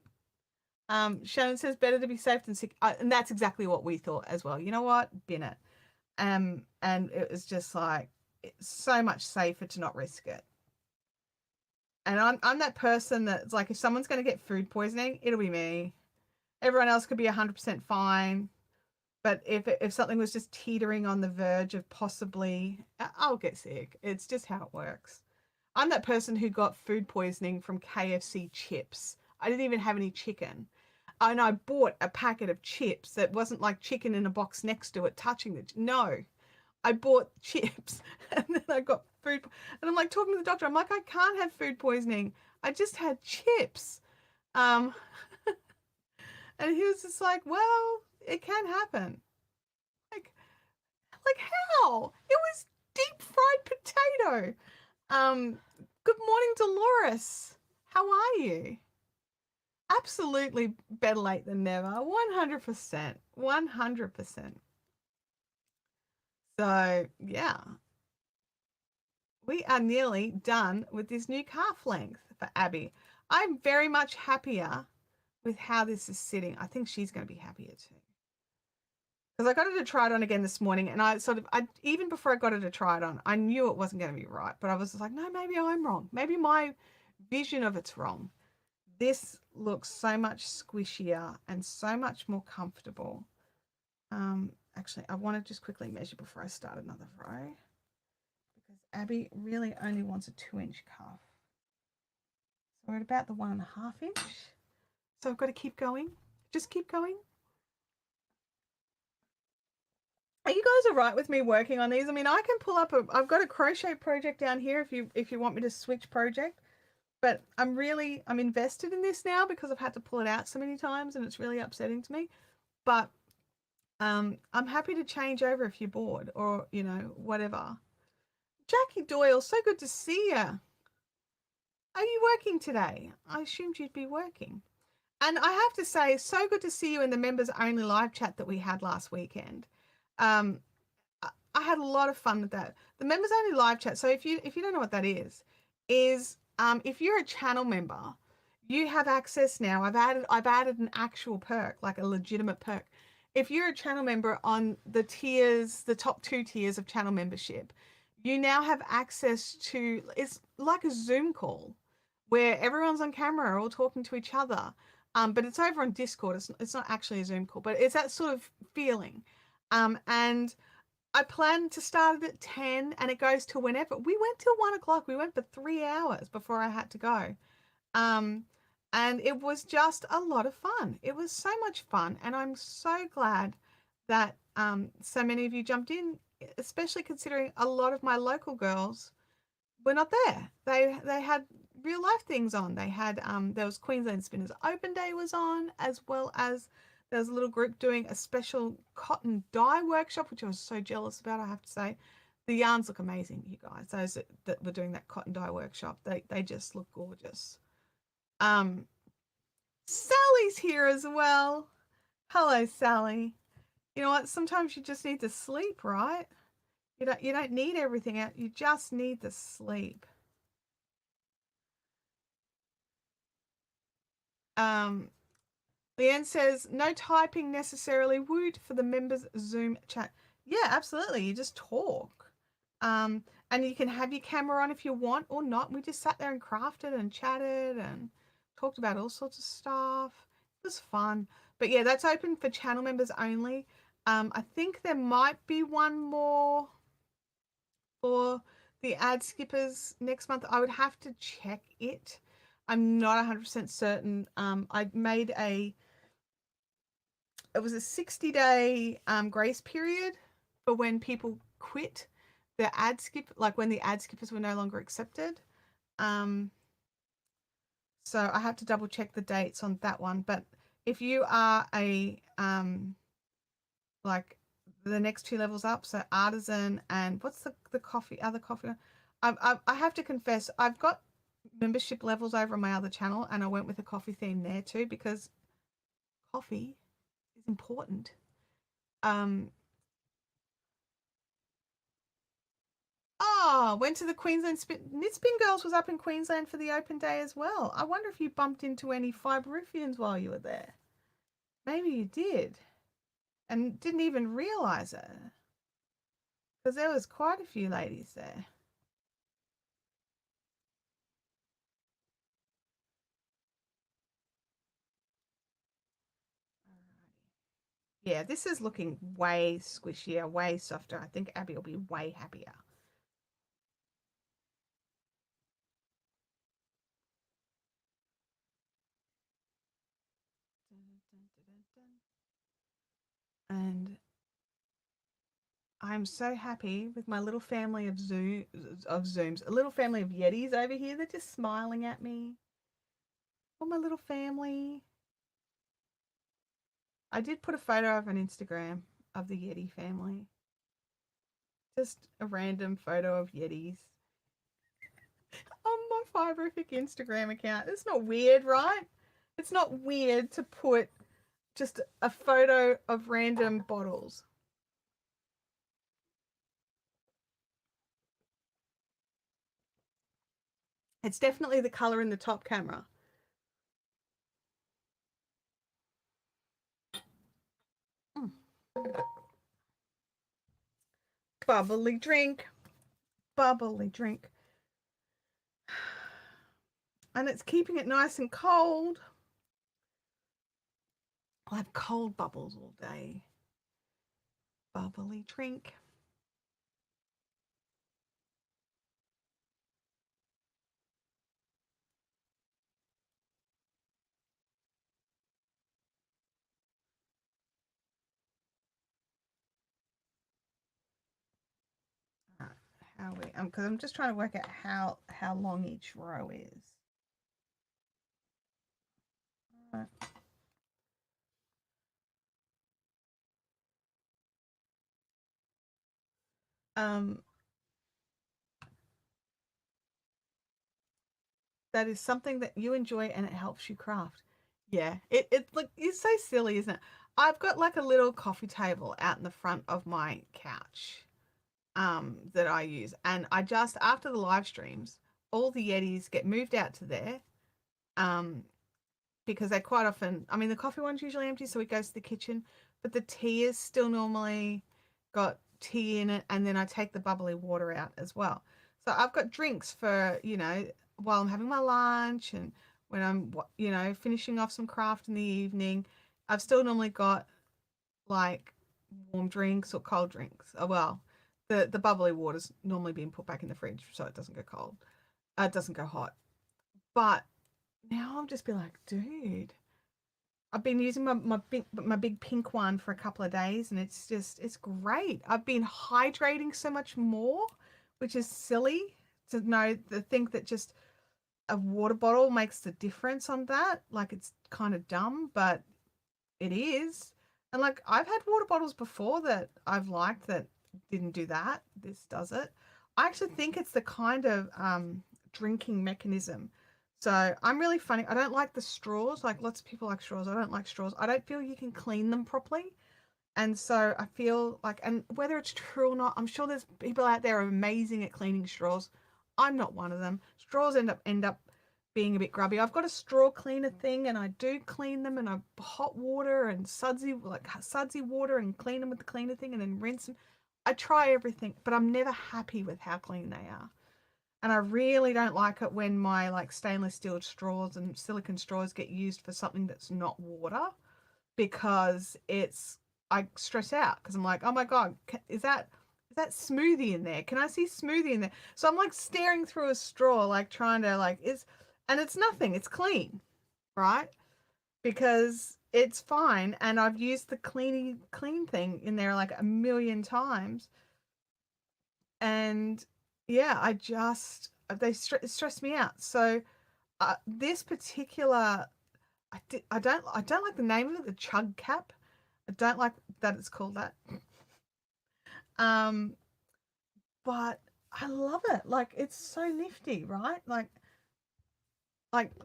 Shannon says better to be safe than sick, and that's exactly what we thought as well. You know what? Bin it. And it was just like, it's so much safer to not risk it. And I'm that person that's like, if someone's going to get food poisoning, it'll be me. Everyone else could be 100% fine. But if something was just teetering on the verge of possibly, I'll get sick. It's just how it works. I'm that person who got food poisoning from KFC chips. I didn't even have any chicken. And I bought a packet of chips that wasn't like chicken in a box next to it touching the, no. I bought chips and then I got food. And I'm like talking to the doctor. I'm like, I can't have food poisoning. I just had chips. And he was just like, well, it can happen. Like how? It was deep fried potato. Good morning, Dolores. How are you? Absolutely better late than never. 100%. 100%. So, yeah. We are nearly done with this new calf length for Abby. I'm very much happier with how this is sitting. I think she's going to be happier too. Because I got her to try it on again this morning, and I even before I got her to try it on, I knew it wasn't going to be right. But I was just like, no, maybe I'm wrong. Maybe my vision of it's wrong. This looks so much squishier and so much more comfortable. Actually, I want to just quickly measure before I start another row, because Abby really only wants a 2-inch calf. So we're at about the 1.5 inch. So I've got to keep going. Just keep going. Are you guys all right with me working on these? I mean, I can pull up I've got a crochet project down here if you want me to switch project. But I'm invested in this now because I've had to pull it out so many times and it's really upsetting to me. But I'm happy to change over if you're bored or, you know, whatever. Jackie Doyle, so good to see you. Are you working today? I assumed you'd be working. And I have to say, so good to see you in the members only live chat that we had last weekend. I had a lot of fun with that. The members only live chat. So if you don't know what that is if you're a channel member, you have access now. I've added an actual perk, like a legitimate perk. If you're a channel member on the tiers, the top 2 tiers of channel membership, you now have access to, it's like a Zoom call where everyone's on camera all talking to each other. But it's over on Discord. It's not actually a Zoom call, but it's that sort of feeling. And I planned to start it at 10 and it goes to whenever. We went till 1 o'clock. We went for 3 hours before I had to go. And it was just a lot of fun. It was so much fun. And I'm so glad that so many of you jumped in, especially considering a lot of my local girls were not there. They had real life things on. They had, there was Queensland Spinners Open Day was on, as well as there was a little group doing a special cotton dye workshop, which I was so jealous about, I have to say. The yarns look amazing, you guys. Those that were doing that cotton dye workshop, they just look gorgeous. Sally's here as well. Hello, Sally. You know what? Sometimes you just need to sleep, right? You don't need everything out. You just need the sleep. Leanne says, no typing necessarily. Woot for the members Zoom chat. Yeah, absolutely. You just talk. And you can have your camera on if you want or not. We just sat there and crafted and chatted and talked about all sorts of stuff. It was fun. But yeah, that's open for channel members only. I think there might be one more for the ad skippers next month. I would have to check it. I'm not 100% certain. I made it was a 60-day grace period for when people quit the ad skip, like when the ad skippers were no longer accepted. So I have to double check the dates on that one. But if you are a like the next two levels up. So artisan and what's the coffee other coffee? I have to confess I've got membership levels over on my other channel, and I went with a coffee theme there too because coffee is important. Um, went to the Queensland Knit Spin Girls was up in Queensland for the open day as well. I wonder if you bumped into any Fiberifians while you were there. Maybe you did and didn't even realize it because there was quite a few ladies there. Yeah, this is looking way squishier, way softer. I think Abby will be way happier. And I'm so happy with my little family of Zooms, a little family of Yetis over here. They're just smiling at me. Oh, my little family. I did put a photo of an Instagram of the Yeti family. Just a random photo of Yetis on my Fiberific Instagram account. It's not weird, right? It's not weird to put just a photo of random bottles. It's definitely the color in the top camera. Mm. Bubbly drink. Bubbly drink. And it's keeping it nice and cold. I'll have cold bubbles all day. Bubbly drink. How we because I'm just trying to work out how long each row is. Right. Um, that is something that you enjoy and it helps you craft. Yeah, it like it's so silly, isn't it? I've got like a little coffee table out in the front of my couch that I use, and I just after the live streams, all the Yetis get moved out to there um because they quite often, I mean, the coffee one's usually empty, so it goes to the kitchen, but the tea is still normally got tea in it, and then I take the bubbly water out as well. So I've got drinks for, while I'm having my lunch and when I'm, finishing off some craft in the evening. I've still normally got like warm drinks or cold drinks. Oh, well, the bubbly water's normally being put back in the fridge so it doesn't go cold. It doesn't go hot. But now I'll just be like, dude, I've been using my big pink one for a couple of days, and it's great. I've been hydrating so much more, which is silly to think that just a water bottle makes the difference on that. Like it's kind of dumb, but it is. And like I've had water bottles before that I've liked that didn't do that. This does it. I actually think it's the kind of drinking mechanism. So I'm really funny. I don't like the straws. Like lots of people like straws. I don't like straws. I don't feel you can clean them properly. And so I feel like, and whether it's true or not, I'm sure there's people out there are amazing at cleaning straws. I'm not one of them. Straws end up being a bit grubby. I've got a straw cleaner thing, and I do clean them, and I hot water and sudsy water, and clean them with the cleaner thing, and then rinse them. I try everything, but I'm never happy with how clean they are. And I really don't like it when my like stainless steel straws and silicone straws get used for something that's not water, because I stress out because I'm like, oh my god, is that smoothie in there? Can I see smoothie in there? So I'm like staring through a straw, like trying to and it's nothing. It's clean, right? Because it's fine, and I've used the clean thing in there like a million times, and yeah, they stress me out. So this particular, I don't like the name of it, the chug cap. I don't like that it's called that. Um, but I love it. Like it's so nifty, right? Like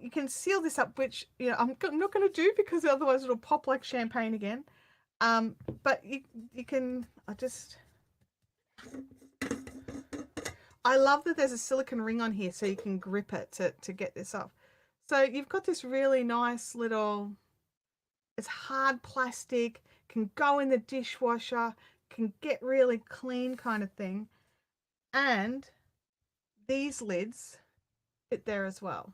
you can seal this up, which I'm not going to do because otherwise it'll pop like champagne again. But you can. I love that there's a silicone ring on here so you can grip it to get this off. So you've got this really nice little. It's hard plastic, can go in the dishwasher, can get really clean kind of thing, and these lids fit there as well,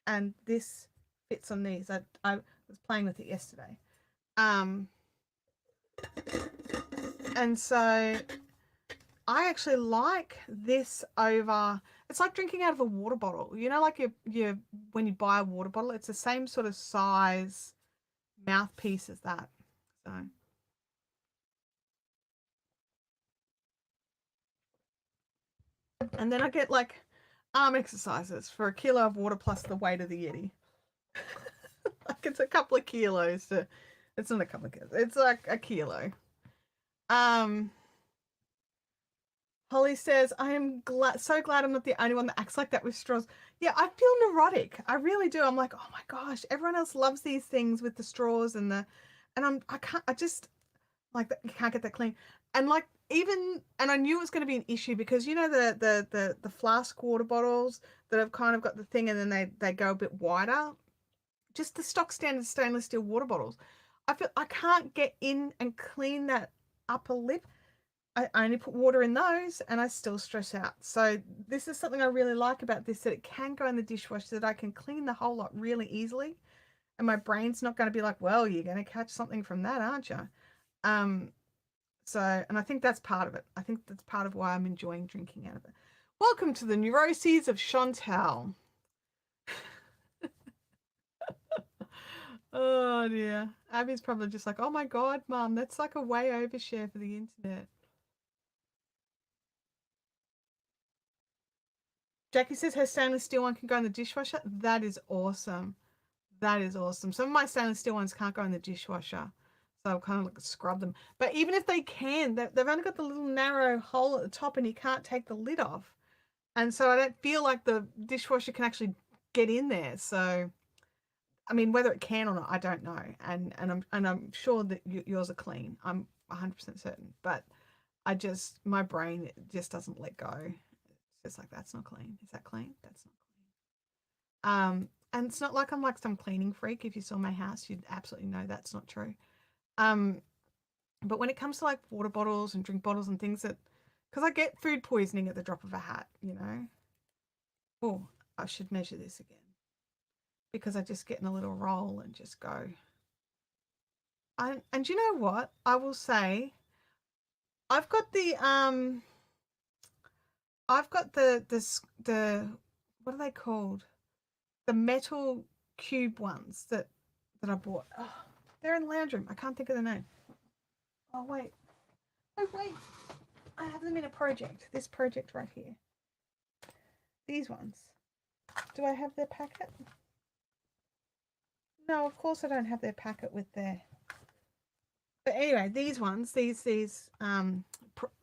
and this fits on these. I was playing with it yesterday, and so I actually like this over. It's like drinking out of a water bottle. Like you when you buy a water bottle, it's the same sort of size mouthpiece as that. So. And then I get like arm exercises for a kilo of water plus the weight of the Yeti. Like it's a couple of kilos to. It's not a couple of kilos. It's like a kilo. Um. Holly says, I am so glad I'm not the only one that acts like that with straws. Yeah, I feel neurotic. I really do. I'm like, oh my gosh, everyone else loves these things with the straws and I can't, I just, like, you can't get that clean. And like, and I knew it was going to be an issue because the flask water bottles that have kind of got the thing and then they go a bit wider, just the stock standard stainless steel water bottles. I feel I can't get in and clean that upper lip. I only put water in those and I still stress out. So this is something I really like about this, that it can go in the dishwasher, that I can clean the whole lot really easily. And my brain's not going to be like, well, you're going to catch something from that, aren't you? And I think that's part of it. I think that's part of why I'm enjoying drinking out of it. Welcome to the neuroses of Chantelle. Oh dear. Abby's probably just like, oh my God, Mum, that's like a way overshare for the internet. Jackie says her stainless steel one can go in the dishwasher. That is awesome. That is awesome. Some of my stainless steel ones can't go in the dishwasher. So I'll kind of like scrub them. But even if they can, they've only got the little narrow hole at the top and you can't take the lid off. And so I don't feel like the dishwasher can actually get in there. So, I mean, whether it can or not, I don't know. And I'm sure that yours are clean. I'm 100% certain. But my brain just doesn't let go. It's just like, that's not clean. Is that clean? That's not clean. And it's not like I'm like some cleaning freak. If you saw my house, you'd absolutely know that's not true. But when it comes to like water bottles and drink bottles and things because I get food poisoning at the drop of a hat, Oh, I should measure this again because I just get in a little roll and just go. And you know what? I will say, I've got the what are they called? The metal cube ones that I bought. Oh, they're in the lounge room. I can't think of the name. Oh wait. Oh wait. I have them in a project. This project right here. These ones. Do I have their packet? No, of course I don't have their packet with their. But anyway, these ones, these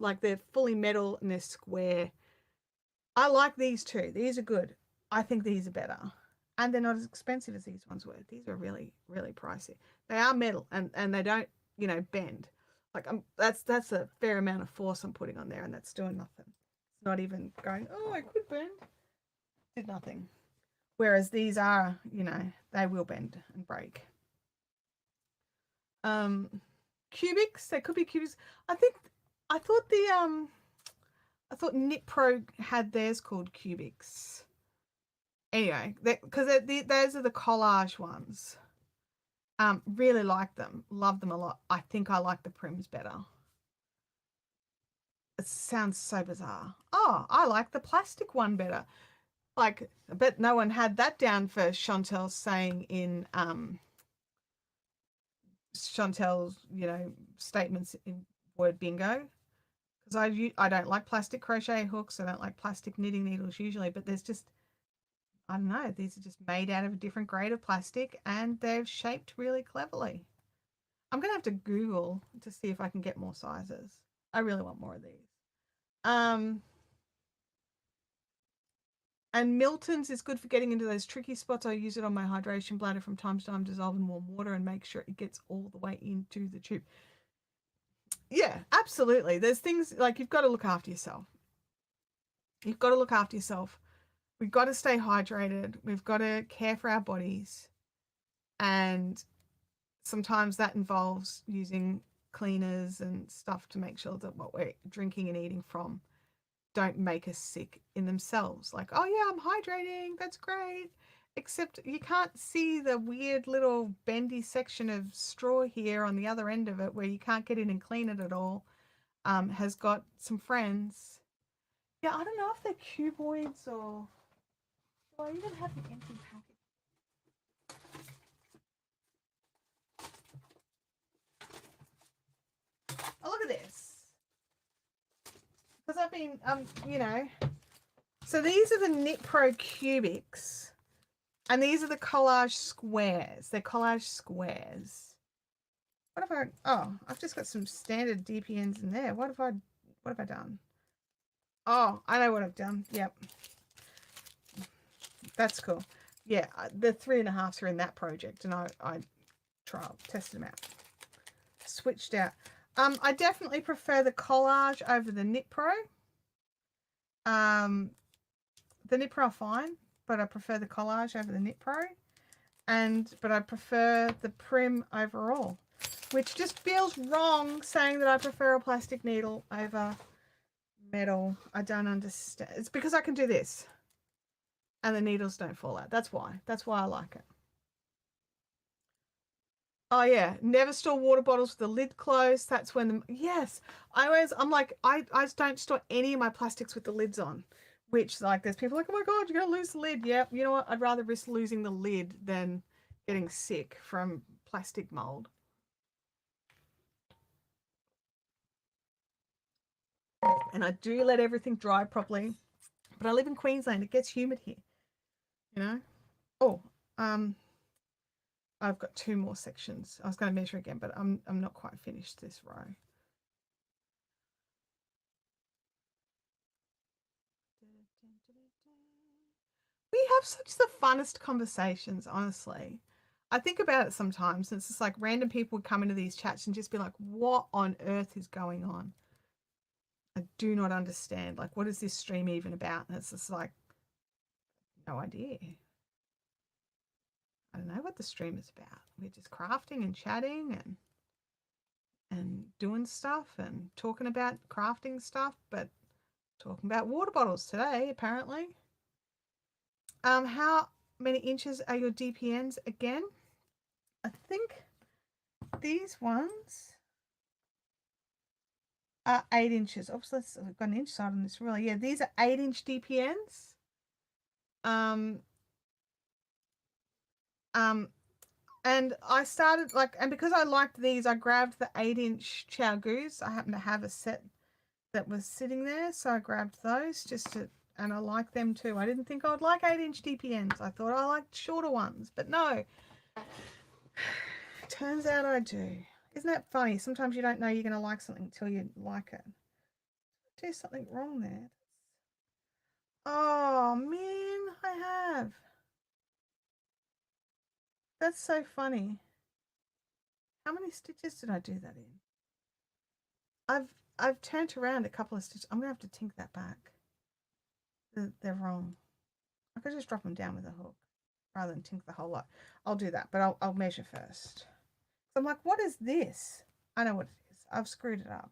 like they're fully metal and they're square. I like these too. These are good. I think these are better. And they're not as expensive as these ones were. These are really, really pricey. They are metal and they don't, bend. Like that's a fair amount of force I'm putting on there and that's doing nothing. It's not even going, oh, I could bend. Did nothing. Whereas these are, they will bend and break. Cubics, they could be cubics. I thought Knit Pro had theirs called cubics. Anyway, because those are the collage ones. Really like them, love them a lot. I think I like the Prims better. It sounds so bizarre. Oh, I like the plastic one better. Like, I bet no one had that down for Chantelle saying in Chantelle's, statements in word bingo. Because I don't like plastic crochet hooks. I don't like plastic knitting needles usually, but there's just, I don't know, these are just made out of a different grade of plastic and they're shaped really cleverly. I'm gonna have to Google to see if I can get more sizes. I really want more of these. Um, and Milton's is good for getting into those tricky spots. I use it on my hydration bladder from time to time, dissolve in warm water and make sure it gets all the way into the tube. Yeah, absolutely. There's things like you've got to look after yourself. You've got to look after yourself. We've got to stay hydrated. We've got to care for our bodies. And sometimes that involves using cleaners and stuff to make sure that what we're drinking and eating from don't make us sick in themselves. Like, oh yeah, I'm hydrating. That's great. Except you can't see the weird little bendy section of straw here on the other end of it where you can't get in and clean it at all. Has got some friends. Yeah, I don't know if they're cuboids or. Do I even have an empty packet? Oh, look at this. Because I've been, you know. So these are the Knit Pro Cubics. And these are the collage squares. They're collage squares. What have I, oh, I've just got some standard DPNs in there. What have I done? Oh, I know what I've done. Yep. That's cool. Yeah, the 3.5s are in that project and I tested them out. Switched out. I definitely prefer the collage over the Knit Pro. The Knit Pro are fine, but I prefer the collage over the Knit Pro. But I prefer the Prim overall, which just feels wrong saying that I prefer a plastic needle over metal. I don't understand. It's because I can do this and the needles don't fall out. That's why I like it. Oh yeah, never store water bottles with the lid closed. That's when yes, I'm like I just don't store any of my plastics with the lids on. Which like there's people like, oh my god, you're gonna lose the lid. Yep, you know what? I'd rather risk losing the lid than getting sick from plastic mold. And I do let everything dry properly. But I live in Queensland. It gets humid here. You know? Oh, I've got 2 more sections. I was going to measure again, but I'm not quite finished this row. We have such the funnest conversations, honestly. I think about it sometimes, and it's just like random people would come into these chats and just be like, what on earth is going on? I do not understand. Like, what is this stream even about? And it's just like, no idea. I don't know what the stream is about. We're just crafting and chatting and doing stuff and talking about crafting stuff, but talking about water bottles today, apparently. How many inches are your DPNs again? I think these ones are 8 inches. Oops, I've got an inch side on this ruler. Yeah, these are 8-inch DPNs. And I started like, and because I liked these, I grabbed the 8-inch Chow Goose. I happen to have a set that was sitting there, so I grabbed those just to, and I like them too. I didn't think I would like 8-inch DPNs. I thought I liked shorter ones, but no. Turns out I do. Isn't that funny? Sometimes you don't know you're going to like something until you like it. Do something wrong there. Oh man, I have. That's so funny. How many stitches did I do that in? I've turned around a couple of stitches. I'm gonna have to tink that back. They're wrong. I could just drop them down with a hook rather than tink the whole lot. I'll do that, but I'll measure first. So I'm like, what is this? I know what it is. I've screwed it up.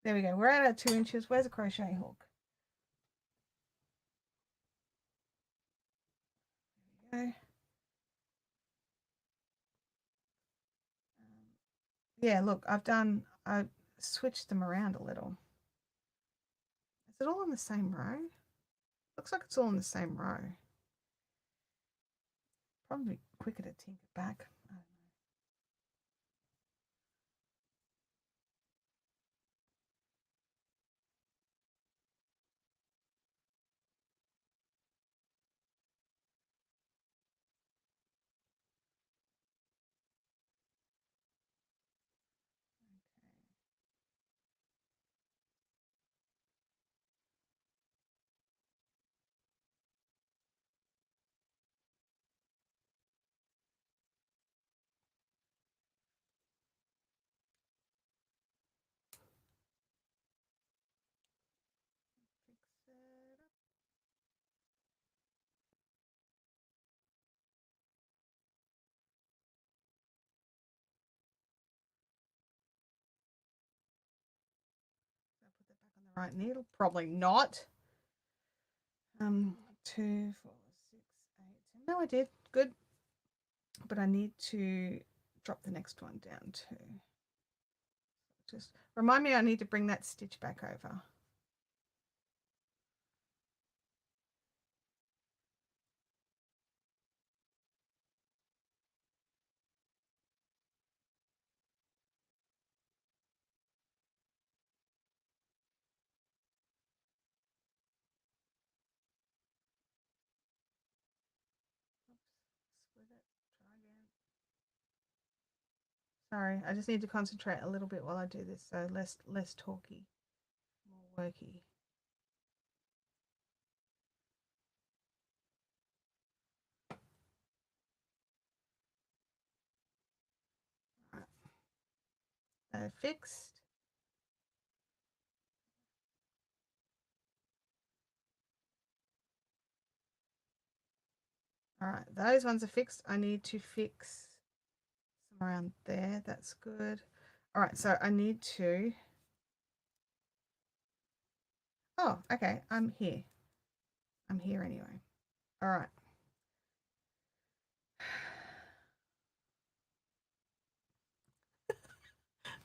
There we go. We're at our 2 inches. Where's a crochet hook? There we go. Yeah, look, I switched them around a little. Is it all in the same row? Looks like it's all in the same row. Probably quicker to tink it back. All right, needle, probably not. 2, 4, 6, 8. No, I did. Good. But I need to drop the next one down too. Just remind me I need to bring that stitch back over. Split it. Try again. Sorry, I just need to concentrate a little bit while I do this, so less talky, more worky. Right. They're fixed. All right, those ones are fixed. I need to fix some around there. That's good. All right, so I need to. Oh, okay. I'm here. I'm here anyway. All right.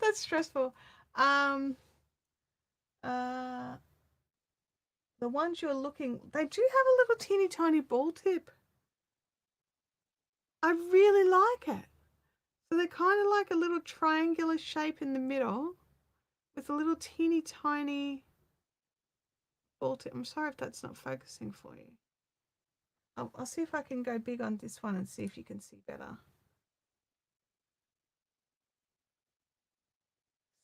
That's stressful. Um, uh, the ones you're looking, they do have a little teeny tiny ball tip. I really like it. So they're kind of like a little triangular shape in the middle with a little teeny tiny ball tip. I'm sorry if that's not focusing for you. I'll see if I can go big on this one and see if you can see better.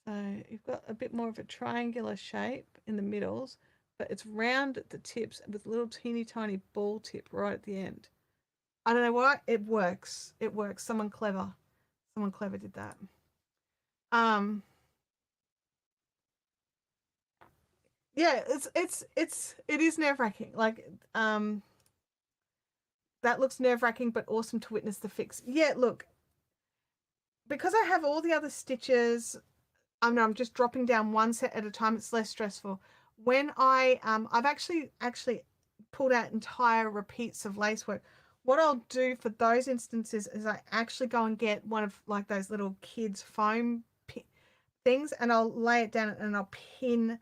So you've got a bit more of a triangular shape in the middles, but it's round at the tips with a little teeny tiny ball tip right at the end. I don't know why. It works. It works. Someone clever did that. Um, yeah, it is nerve wracking. Like, that looks nerve wracking, but awesome to witness the fix. Yeah, look, because I have all the other stitches, I'm just dropping down one set at a time. It's less stressful. When I've actually pulled out entire repeats of lace work. What I'll do for those instances is I actually go and get one of like those little kids foam things, and I'll lay it down and I'll pin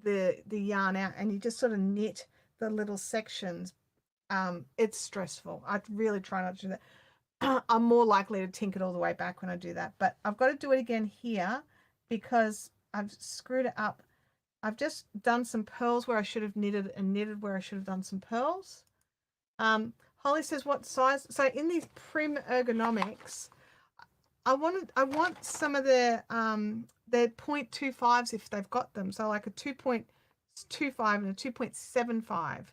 the yarn out, and you just sort of knit the little sections. It's stressful. I really try not to do that. I'm more likely to tink it all the way back when I do that, but I've got to do it again here because I've screwed it up. I've just done some pearls where I should have knitted, and knitted where I should have done some pearls. Holly says, what size? So in these Prim ergonomics, I want some of their 0.25s if they've got them. So like a 2.25 and a 2.75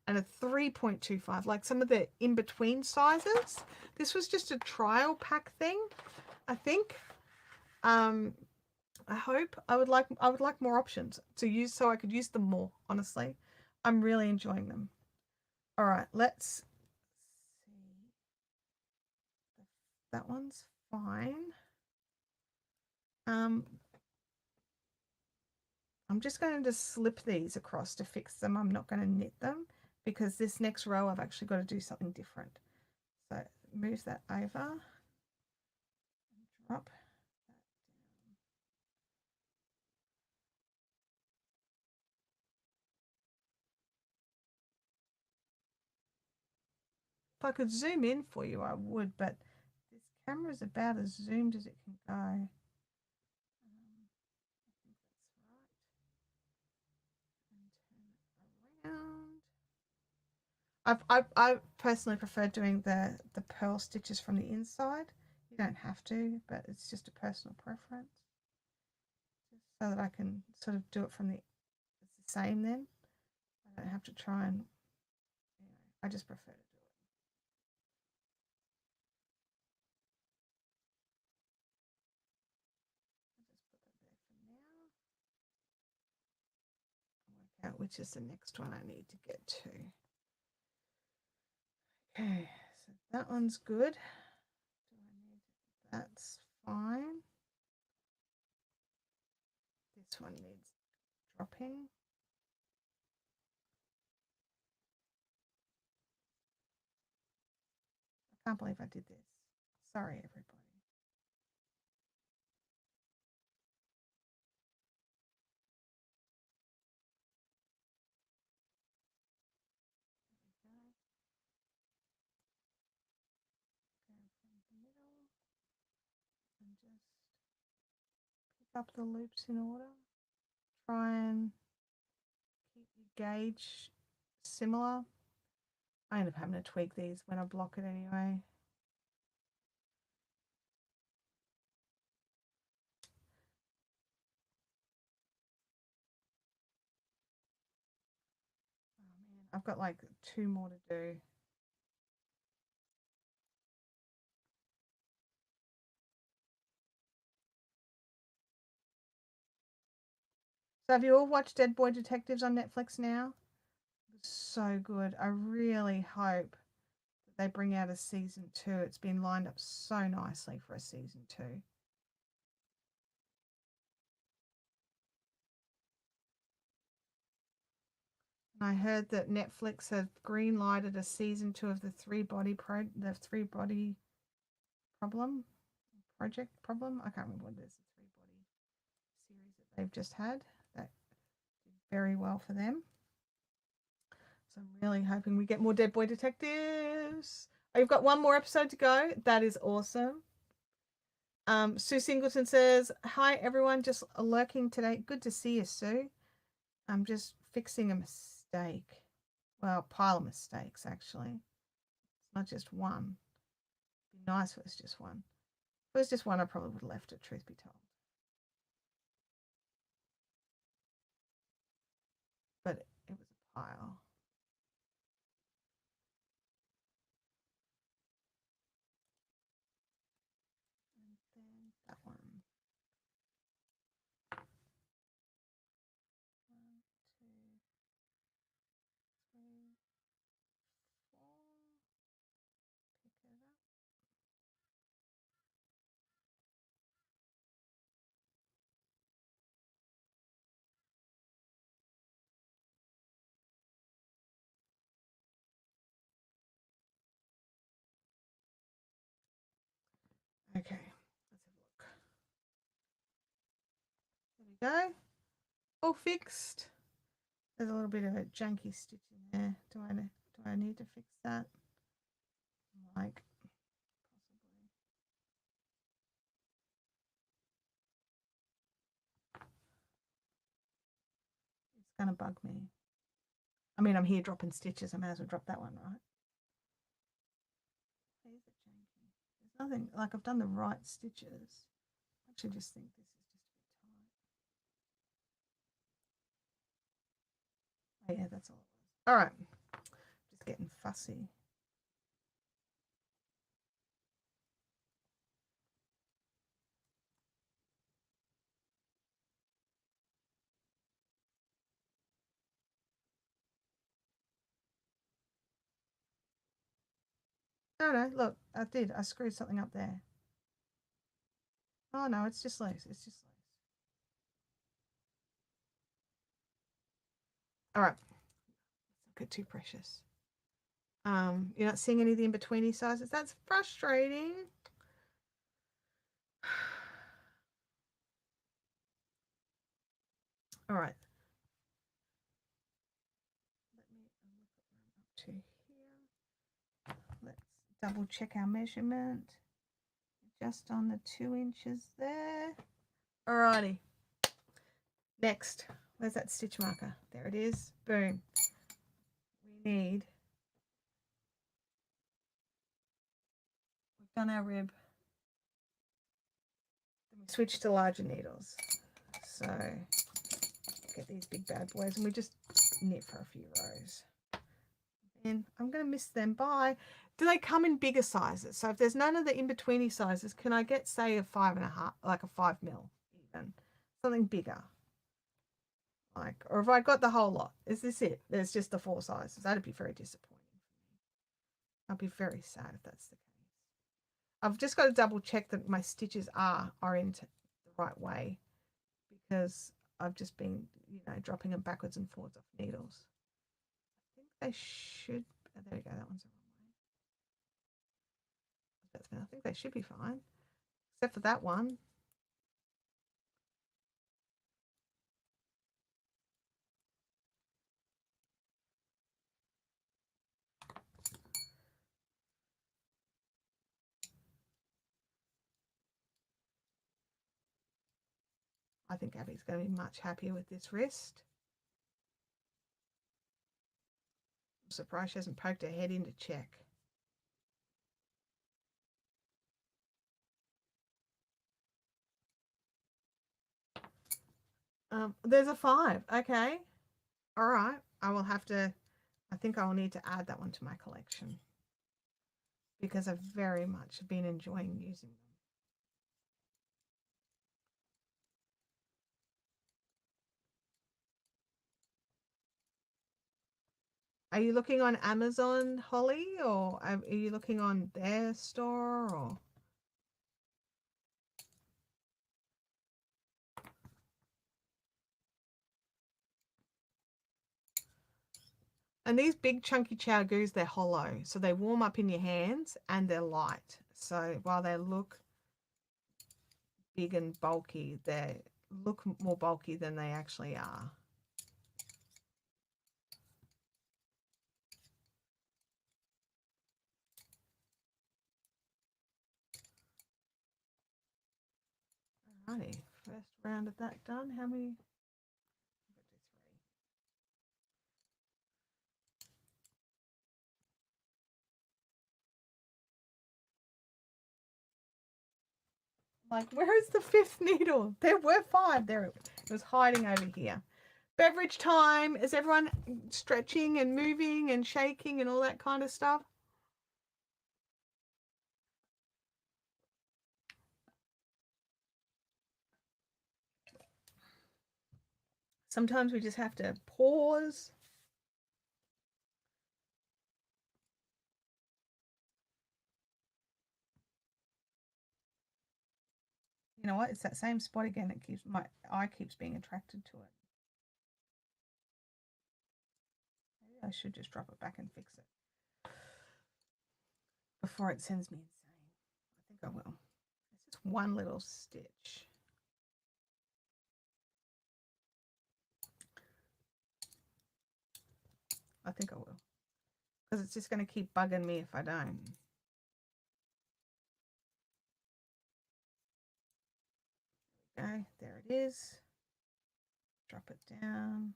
and a 3.25, like some of the in-between sizes. This was just a trial pack thing, I think. I hope I would like more options to use so I could use them more, honestly. I'm really enjoying them. All right, let's see. That one's fine. I'm just going to slip these across to fix them. I'm not going to knit them because this next row I've actually got to do something different. So move that over, drop that down. If I could zoom in for you, I would, but this camera is about as zoomed as it can go. I think that's right. And turn it around. I personally prefer doing the pearl stitches from the inside. You don't have to, but it's just a personal preference. Just so that I can sort of do it from it's the same then. I don't have to try and, I just prefer to do it. I'll just put that there for now. Work out which is the next one I need to get to. Okay, so that one's good. That's fine. This one needs dropping. I can't believe I did this. Sorry, everybody. And just pick up the loops in order. Try and keep your gauge similar. I end up having to tweak these when I block it anyway. Oh man, I've got like 2 more to do. So have you all watched Dead Boy Detectives on Netflix now? So good. I really hope that they bring out a season 2. It's been lined up so nicely for a season 2. I heard that Netflix have green lighted a season 2 of the three body problem project problem. I can't remember what it is. The 3 body series that they've just had. That did very well for them. So I'm really hoping we get more Dead Boy Detectives. Oh, you've got 1 more episode to go. That is awesome. Sue Singleton says, "Hi everyone, just lurking today. Good to see you, Sue. I'm just fixing a mistake. Well, a pile of mistakes actually. It's not just one. It'd be nice if it was just one. If it was just one, I probably would have left it, truth be told. But it was a pile. And then that one. 1, 2, 3, 4. Pick it up. Okay, let's have a look. There we go. All fixed. There's a little bit of a janky stitch in there. Do I need to fix that? Like, possibly. It's gonna bug me. I mean, I'm here dropping stitches. I may as well drop that one, right? Why is it janky? There's nothing, like I've done the right stitches. I actually just think this is just a bit tight. Oh yeah, that's all it was. All right, just getting fussy. No, look, I did. I screwed something up there. Oh no, it's just lace. It's just lace. All right. Don't get too precious. You're not seeing any of the in-betweeny sizes. That's frustrating. All right. Let me look up to here. Let's double check our measurement. Just on the 2 inches there. Alrighty. Next, where's that stitch marker? There it is. Boom. We need, we've done our rib. Then we switch to larger needles. So get these big bad boys and we just knit for a few rows. And I'm going to miss them by. Do they come in bigger sizes? So if there's none of the in-betweeny sizes, can I get, say, a 5.5, like a 5 mil even? Something bigger. Like, or have I got the whole lot? Is this it? There's just the 4 sizes. That'd be very disappointing for me. I'll be very sad if that's the case. I've just got to double check that my stitches are oriented the right way because I've just been, dropping them backwards and forwards off needles. I think they should. Oh, there we go. That one's the wrong way. I think they should be fine, except for that one. I think Abby's going to be much happier with this wrist. I'm surprised she hasn't poked her head in to check. There's a 5. Okay. All right. I think I will need to add that one to my collection because I've very much been enjoying using them. Are you looking on Amazon, Holly, or are you looking on their store, or? And these big chunky chow-goos, they're hollow, so they warm up in your hands and they're light. So while they look big and bulky, they look more bulky than they actually are. Alrighty, first round of that done. How many? Like, where is the 5th needle? There were 5. There it was hiding over here. Beverage time. Is everyone stretching and moving and shaking and all that kind of stuff? Sometimes we just have to pause. You know what? It's that same spot again that keeps my eye keeps being attracted to it. Maybe I should just drop it back and fix it before it sends me insane. I think I will. It's just one little stitch. I think I will. Because it's just going to keep bugging me if I don't. Okay, there it is. Drop it down.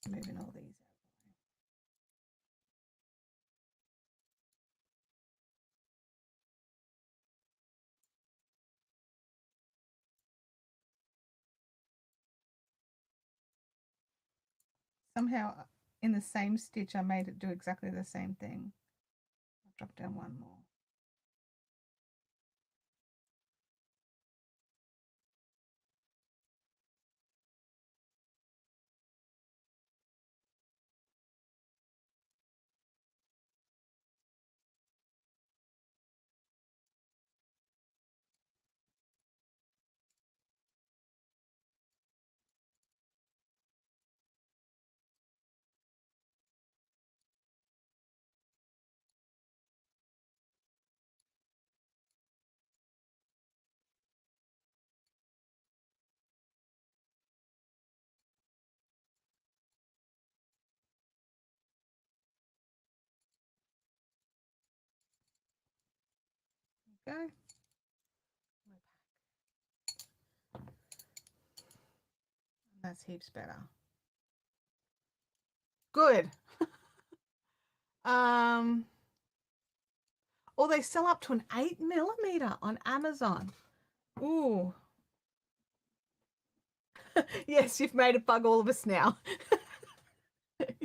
Moving all these out. Somehow in the same stitch I made it do exactly the same thing. I'll drop down one more. Okay. That's heaps better. Good. Or they sell up to an 8mm on Amazon. Ooh. Yes, you've made it bug all of us now.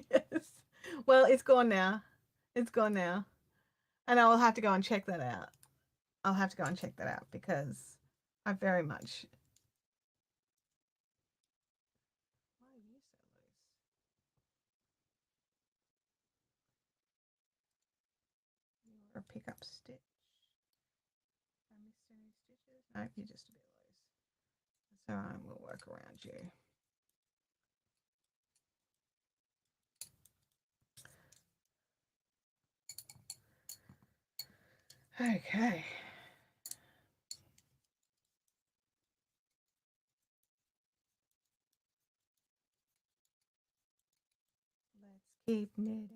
Yes. Well, it's gone now. It's gone now. And I will have to go and check that out. I'll have to go and check that out because I very much. Why are you so loose? You want to pick up stitch? I missed any stitches? No, you're just a bit loose. That's all right. We'll work around you. Okay. Let's keep knitting.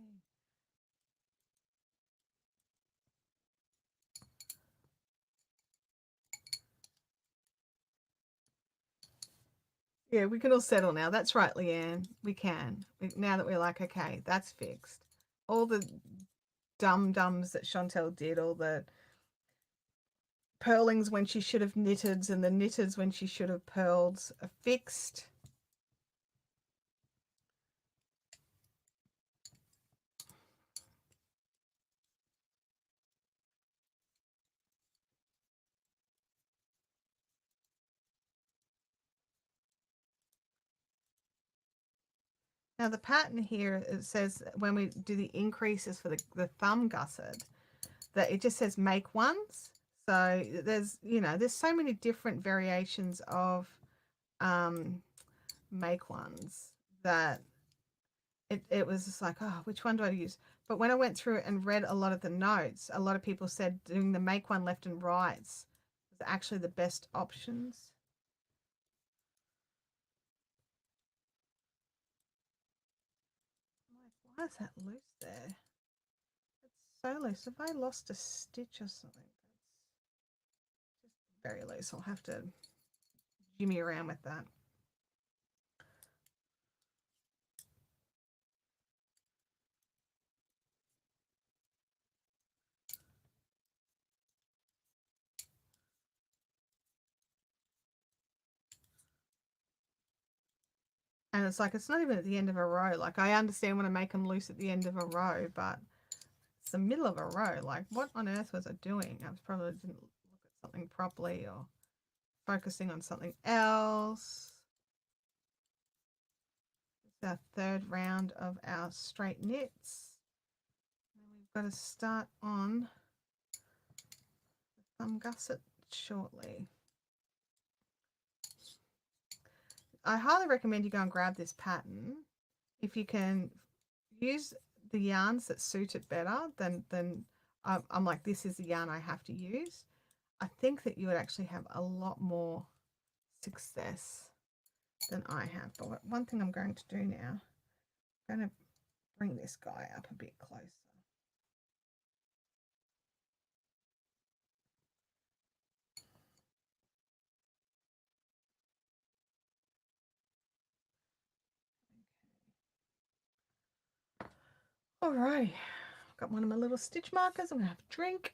Yeah, we can all settle now. That's right, Leanne. We can. Now that we're like, okay, that's fixed. All the dum-dums that Chantelle did, all the purlings when she should have knitted and the knitteds when she should have purled are fixed. Now the pattern here, it says when we do the increases for the thumb gusset, that it just says make ones. So there's, there's so many different variations of make ones that it was just like, oh, which one do I use? But when I went through and read a lot of the notes, a lot of people said doing the make one left and rights was actually the best options. Why is that loose there? It's so loose. If I lost a stitch or something, that's just very loose. I'll have to jimmy around with that. And it's like, it's not even at the end of a row. Like, I understand when I make them loose at the end of a row, but it's the middle of a row. Like, what on earth was I doing? I probably didn't look at something properly or focusing on something else. It's our third round of our straight knits. And we've got to start on the thumb gusset shortly. I highly recommend you go and grab this pattern if you can use the yarns that suit it better than I'm like, this is the yarn I have to use. I think that you would actually have a lot more success than I have. But one thing I'm going to do now, I'm going to bring this guy up a bit closer. All right, I've got one of my little stitch markers. I'm gonna have a drink.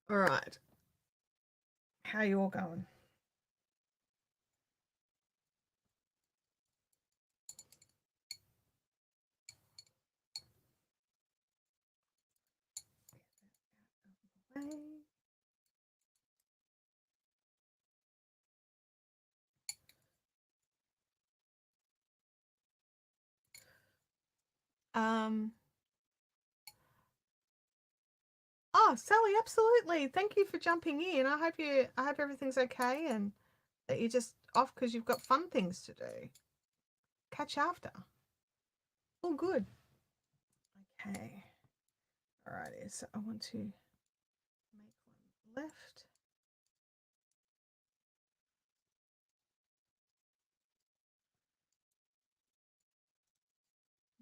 All right, how you all going? Um, oh, Sally, absolutely. Thank you for jumping in. I hope everything's okay and that you're just off because you've got fun things to do. Catch after. All good. Okay. Alrighty, so I want to make one left.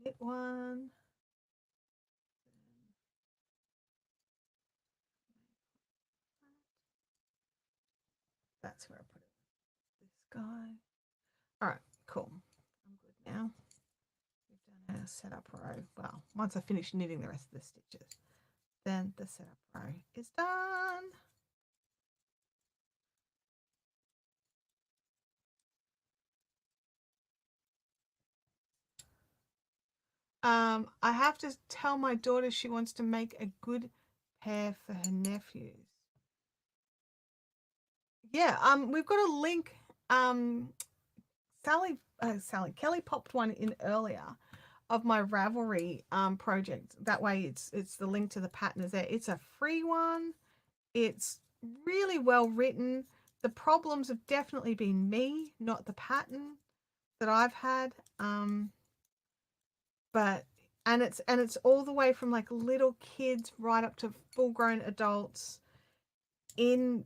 Knit one. that's where I put it. This guy. All right, cool. I'm good now. We've done our setup row. Well, once I finish knitting the rest of the stitches, then the setup row is done. I have to tell my daughter she wants to make a good pair for her nephews. Yeah, we've got a link. Sally Kelly popped one in earlier of my Ravelry project. That way, it's the link to the pattern is there. It's a free one. It's really well written. The problems have definitely been me, not the pattern that I've had. But it's all the way from like little kids right up to full grown adults in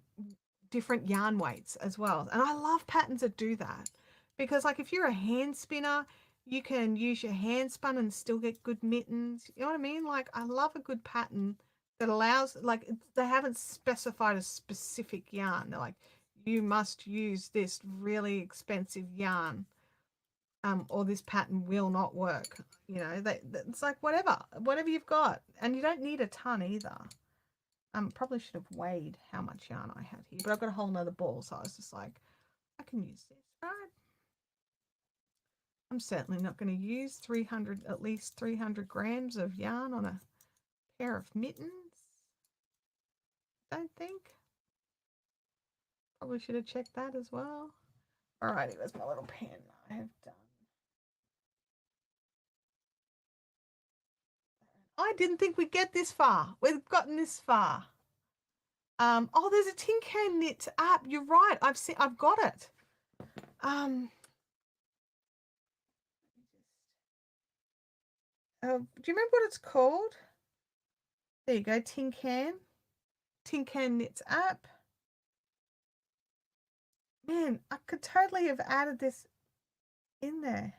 different yarn weights as well. And I love patterns that do that because like if you're a hand spinner, you can use your hand spun and still get good mittens. You know what I mean? Like I love a good pattern that allows, like they haven't specified a specific yarn. They're like, you must use this really expensive yarn. Or this pattern will not work. You know, it's like whatever you've got, and you don't need a ton either. Probably should have weighed how much yarn I had here, but I've got a whole nother ball, so I was just like, I can use this, right? I'm certainly not going to use at least 300 grams of yarn on a pair of mittens. Don't think. Probably should have checked that as well. Alrighty, where's my little pen? I have done. I didn't think we'd get this far. We've gotten this far. Oh, there's a Tin Can Knit app. You're right. I've got it. Do you remember what it's called? There you go, Tin Can Knits app. Man, I could totally have added this in there.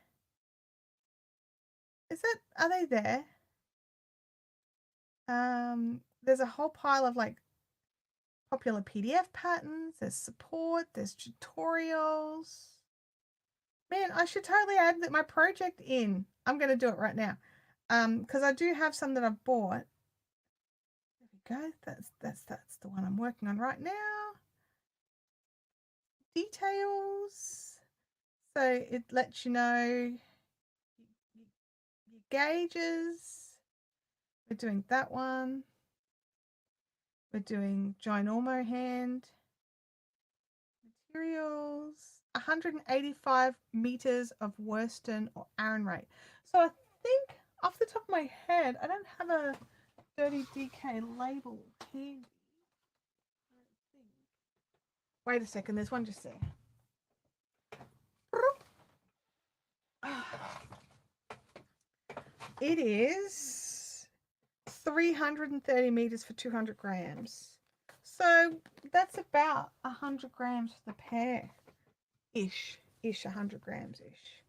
Are they there? There's a whole pile of like popular PDF patterns, there's support, there's tutorials. Man, I should totally add my project in. I'm going to do it right now. Because I do have some that I've bought. There we go. That's the one I'm working on right now. Details. So it lets you know your gauges. We're doing that one. We're doing ginormo hand. Materials. 185 meters of worsted or Aran rate. So I think off the top of my head, I don't have a 30 DK label handy. Wait a second, there's one just there. It is 330 meters for 200 grams. So that's about 100 grams for the pair. Ish, 100 grams ish.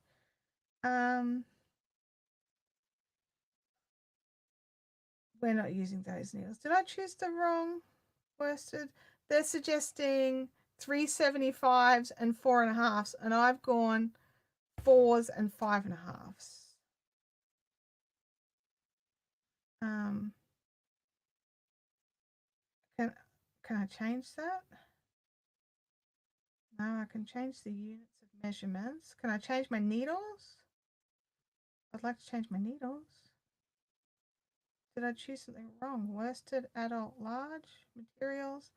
We're not using those needles. Did I choose the wrong worsted? They're suggesting 375s and 4.5s, and I've gone 4s and 5.5s. Can I change that? No, I can change the units of measurements. Can I change my needles? I'd like to change my needles. Did I choose something wrong? Worsted, adult, large, materials.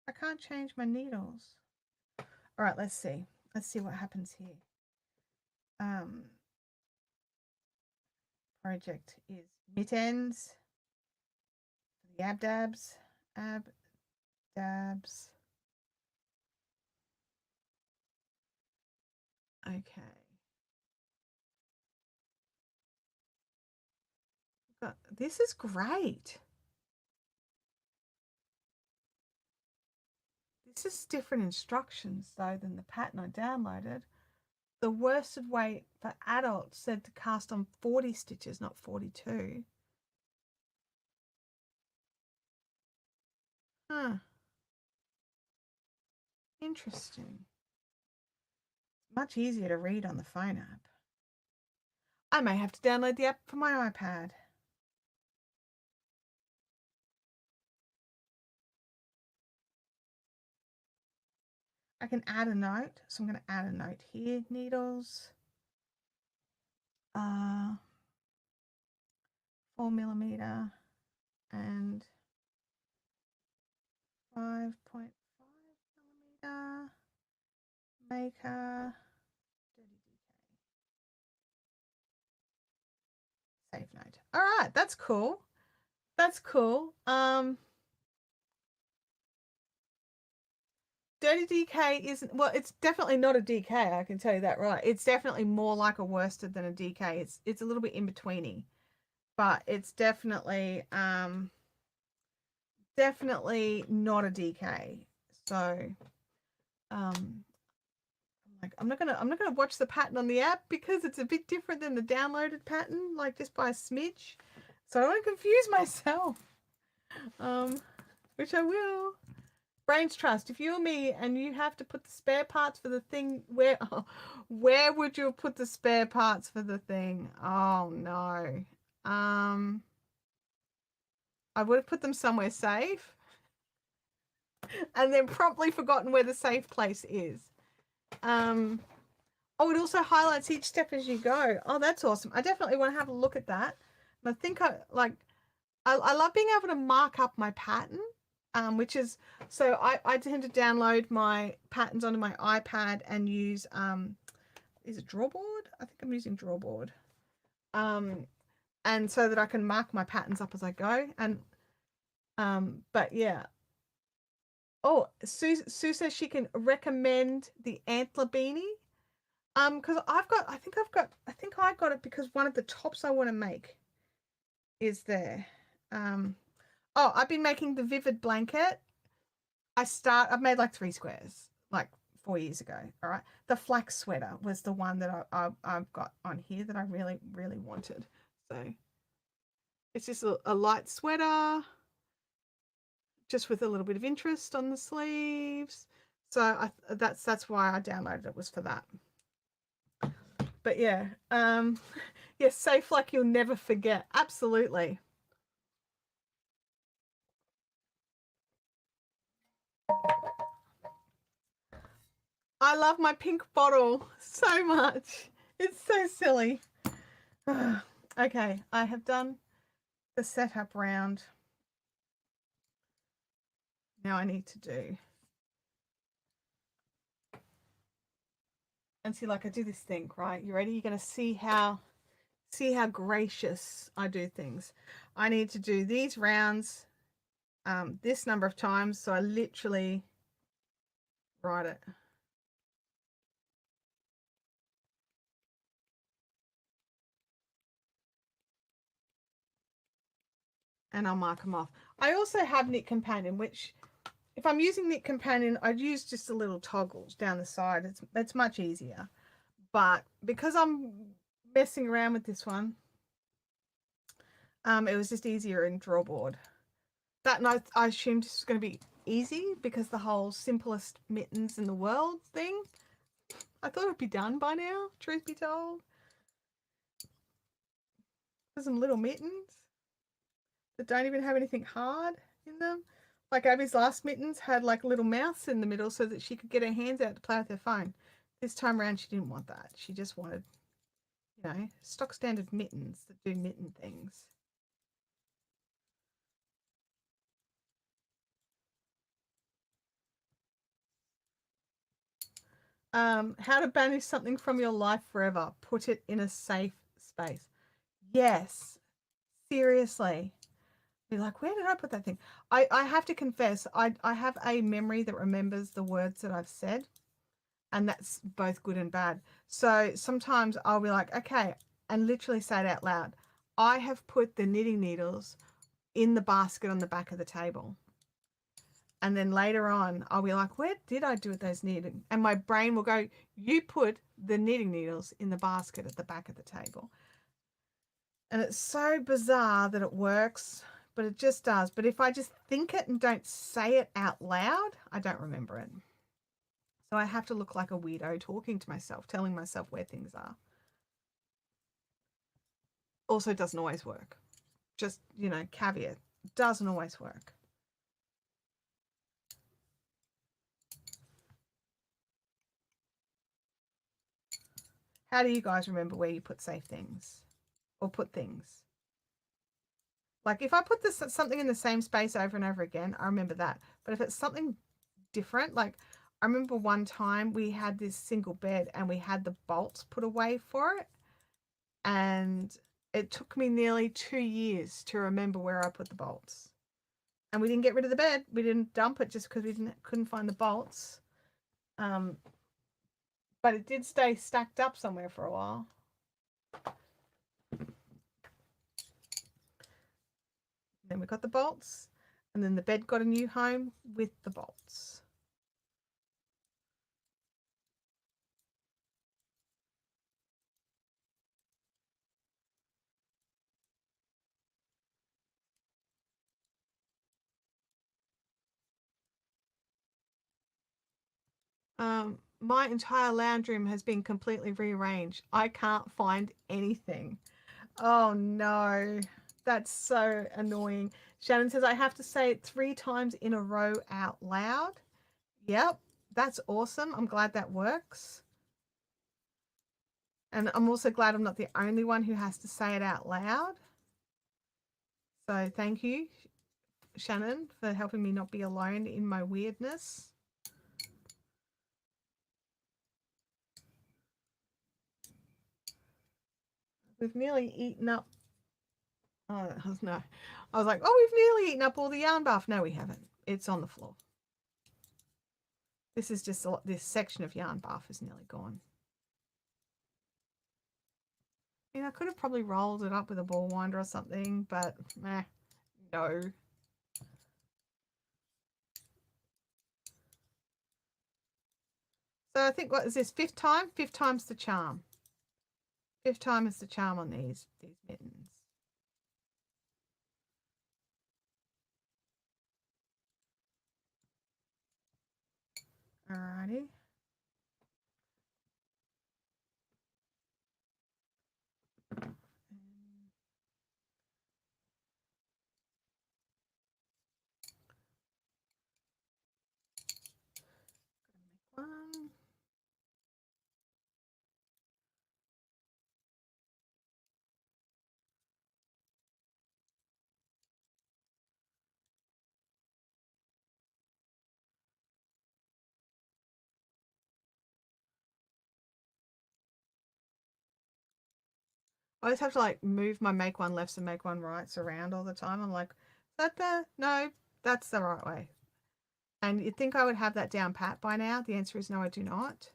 I can't change my needles. All right, let's see. Let's see what happens here. Project is mittens. The abdabs. Abdabs. Okay. This is great. This is different instructions though than the pattern I downloaded. The worsted weight for adults said to cast on 40 stitches, not 42. Huh. Interesting. Much easier to read on the phone app. I may have to download the app for my iPad. I can add a note. So I'm going to add a note here. Needles. 4mm and 5.5mm maker. Save note. All right, that's cool. That's cool. Dirty DK isn't, well, it's definitely not a DK, I can tell you that, right? It's definitely more like a worsted than a DK. It's a little bit in betweeny, but it's definitely definitely not a DK. So like I'm not gonna watch the pattern on the app because it's a bit different than the downloaded pattern, like just by a smidge. So I don't want to confuse myself. Which I will. Brains trust. If you or me and you have to put the spare parts for the thing, where would you put the spare parts for the thing? Oh no. I would have put them somewhere safe and then promptly forgotten where the safe place is. Oh, it also highlights each step as you go. Oh, that's awesome. I definitely want to have a look at that. And I think I love being able to mark up my pattern. Which is, so I tend to download my patterns onto my iPad and use, is it Drawboard? I think I'm using Drawboard. And so that I can mark my patterns up as I go. And, but yeah. Oh, Sue says she can recommend the antler beanie. Because I think I got it because one of the tops I want to make is there. Oh, I've been making the vivid blanket. I've made like 3 squares, like 4 years ago. All right. The flax sweater was the one that I've got on here that I really, really wanted. So it's just a light sweater, just with a little bit of interest on the sleeves. So that's why I downloaded it, was for that. But yeah, yeah, safe like you'll never forget. Absolutely. I love my pink bottle so much. It's so silly. Okay, I have done the setup round. Now I need to do. And see, like I do this thing, right? You ready? You're going to see how gracious I do things. I need to do these rounds this number of times, so I literally write it. And I'll mark them off. I also have Knit Companion, which if I'm using Knit Companion, I'd use just the little toggles down the side. It's much easier. But because I'm messing around with this one, it was just easier in Drawboard. That note I assumed this was going to be easy because the whole simplest mittens in the world thing. I thought it'd be done by now, truth be told. There's some little mittens that don't even have anything hard in them. Like Abby's last mittens had like little mouths in the middle so that she could get her hands out to play with her phone. This time around, she didn't want that. She just wanted, you know, stock standard mittens that do mitten things. How to banish something from your life forever. Put it in a safe space. Yes. Seriously. Be like, where did I put that thing? I have to confess, I have a memory that remembers the words that I've said. And that's both good and bad. So sometimes I'll be like, okay, and literally say it out loud. I have put the knitting needles in the basket on the back of the table. And then later on, I'll be like, where did I do those knitting? And my brain will go, you put the knitting needles in the basket at the back of the table. And it's so bizarre that it works, but it just does. But if I just think it and don't say it out loud, I don't remember it. So I have to look like a weirdo talking to myself, telling myself where things are. Also doesn't always work. Just, you know, caveat, doesn't always work. How do you guys remember where you put safe things or put things? Like if I put this something in the same space over and over again, I remember that. But if it's something different, like I remember one time we had this single bed and we had the bolts put away for it, and it took me nearly 2 years to remember where I put the bolts. And we didn't get rid of the bed. We didn't dump it just because we couldn't find the bolts. But it did stay stacked up somewhere for a while. Then we got the bolts, and then the bed got a new home with the bolts. My entire lounge room has been completely rearranged. I can't find anything. Oh no, that's so annoying. Shannon says I have to say it 3 times in a row out loud. Yep, that's awesome. I'm glad that works. And I'm also glad I'm not the only one who has to say it out loud. So thank you, Shannon, for helping me not be alone in my weirdness. We've nearly eaten up. Oh, no. I was like, oh, we've nearly eaten up all the yarn buff. No, we haven't. It's on the floor. This is just this section of yarn buff is nearly gone. I mean, I could have probably rolled it up with a ball winder or something, but no. So I think, what is this, 5th time? 5th time's the charm. 5th time is the charm on these mittens. Alrighty. One. I always have to like move my make one lefts and make one rights around all the time. I'm like, is that the, no, that's the right way. And you'd think I would have that down pat by now. The answer is no, I do not.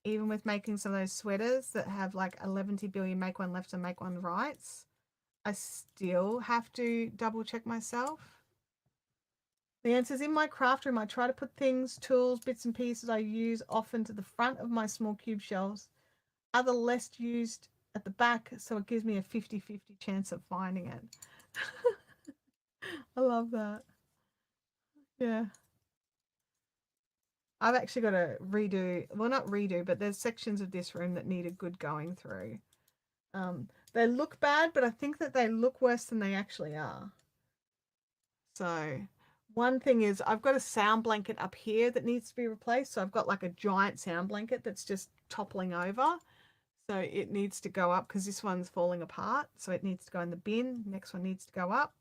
Even with making some of those sweaters that have like 11 billion make one lefts and make one rights, I still have to double check myself. The answer is in my craft room. I try to put things, tools, bits and pieces I use often to the front of my small cube shelves, other less used at the back, so it gives me a 50-50 chance of finding it. I love that. Yeah. I've actually got to redo, well, not redo, but there's sections of this room that need a good going through. They look bad, but I think that they look worse than they actually are. So one thing is I've got a sound blanket up here that needs to be replaced. So I've got like a giant sound blanket that's just toppling over. So it needs to go up because this one's falling apart. So it needs to go in the bin. Next one needs to go up.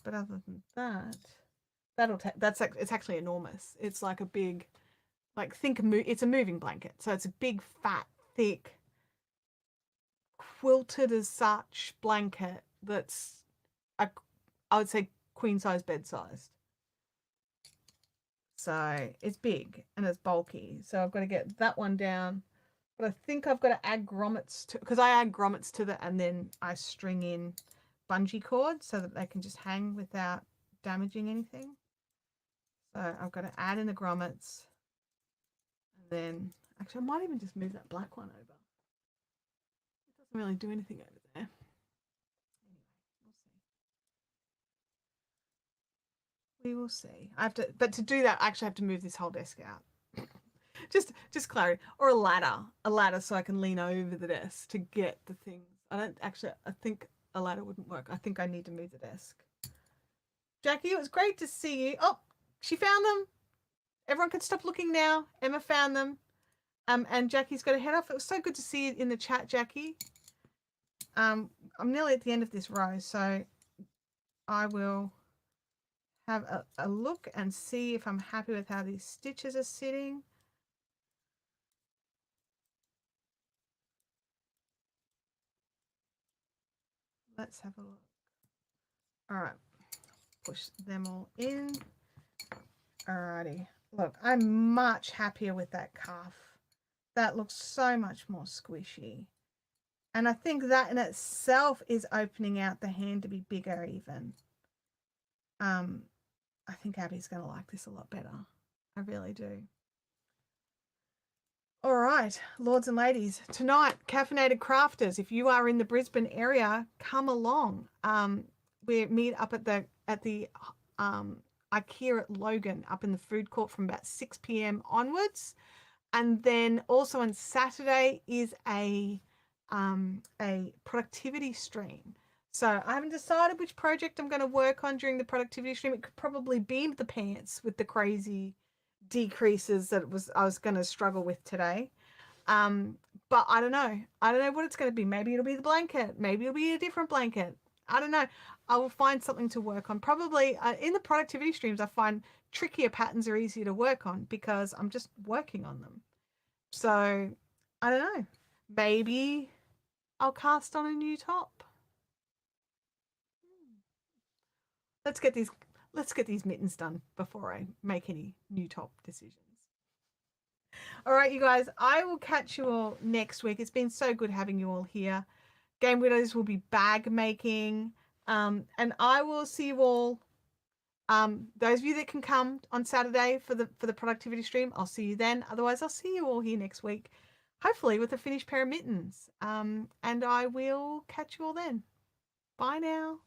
But other than that, it's actually enormous. It's like a big, like it's a moving blanket. So it's a big, fat, thick, quilted as such blanket that's I would say queen size bed sized. So it's big and it's bulky. So I've got to get that one down. But I think I've got to add grommets to, because I add grommets to the, and then I string in bungee cords so that they can just hang without damaging anything. So I've got to add in the grommets. And then, actually, I might even just move that black one over. It doesn't really do anything over there. Anyway, we'll see. We will see. I have to, but to do that, I actually have to move this whole desk out. just clarity, or a ladder, so I can lean over the desk to get the things. I think a ladder wouldn't work. I think I need to move the desk. Jackie, it was great to see you. Oh, she found them. Everyone can stop looking now. Emma found them. And Jackie's got to head off. It was so good to see you in the chat, Jackie. I'm nearly at the end of this row, so I will have a look and see if I'm happy with how these stitches are sitting. Let's have a look. All right, push them all in. Alrighty. Look, I'm much happier with that cuff. That looks so much more squishy. And I think that in itself is opening out the hand to be bigger even. I think Abby's going to like this a lot better. I really do. All right, lords and ladies, tonight, Caffeinated Crafters, if you are in the Brisbane area, come along. We meet up at the IKEA at Logan up in the food court from about 6 p.m. onwards. And then also on Saturday is a productivity stream. So I haven't decided which project I'm going to work on during the productivity stream. It could probably be the pants with the crazy decreases that I was going to struggle with today. But I don't know. I don't know what it's going to be. Maybe it'll be the blanket. Maybe it'll be a different blanket. I don't know. I will find something to work on. Probably in the productivity streams, I find trickier patterns are easier to work on because I'm just working on them. So I don't know. Maybe I'll cast on a new top. Let's get these mittens done before I make any new top decisions. All right, you guys, I will catch you all next week. It's been so good having you all here. Game Widows will be bag making. And I will see you all. Those of you that can come on Saturday for the productivity stream, I'll see you then. Otherwise, I'll see you all here next week, hopefully with a finished pair of mittens. And I will catch you all then. Bye now.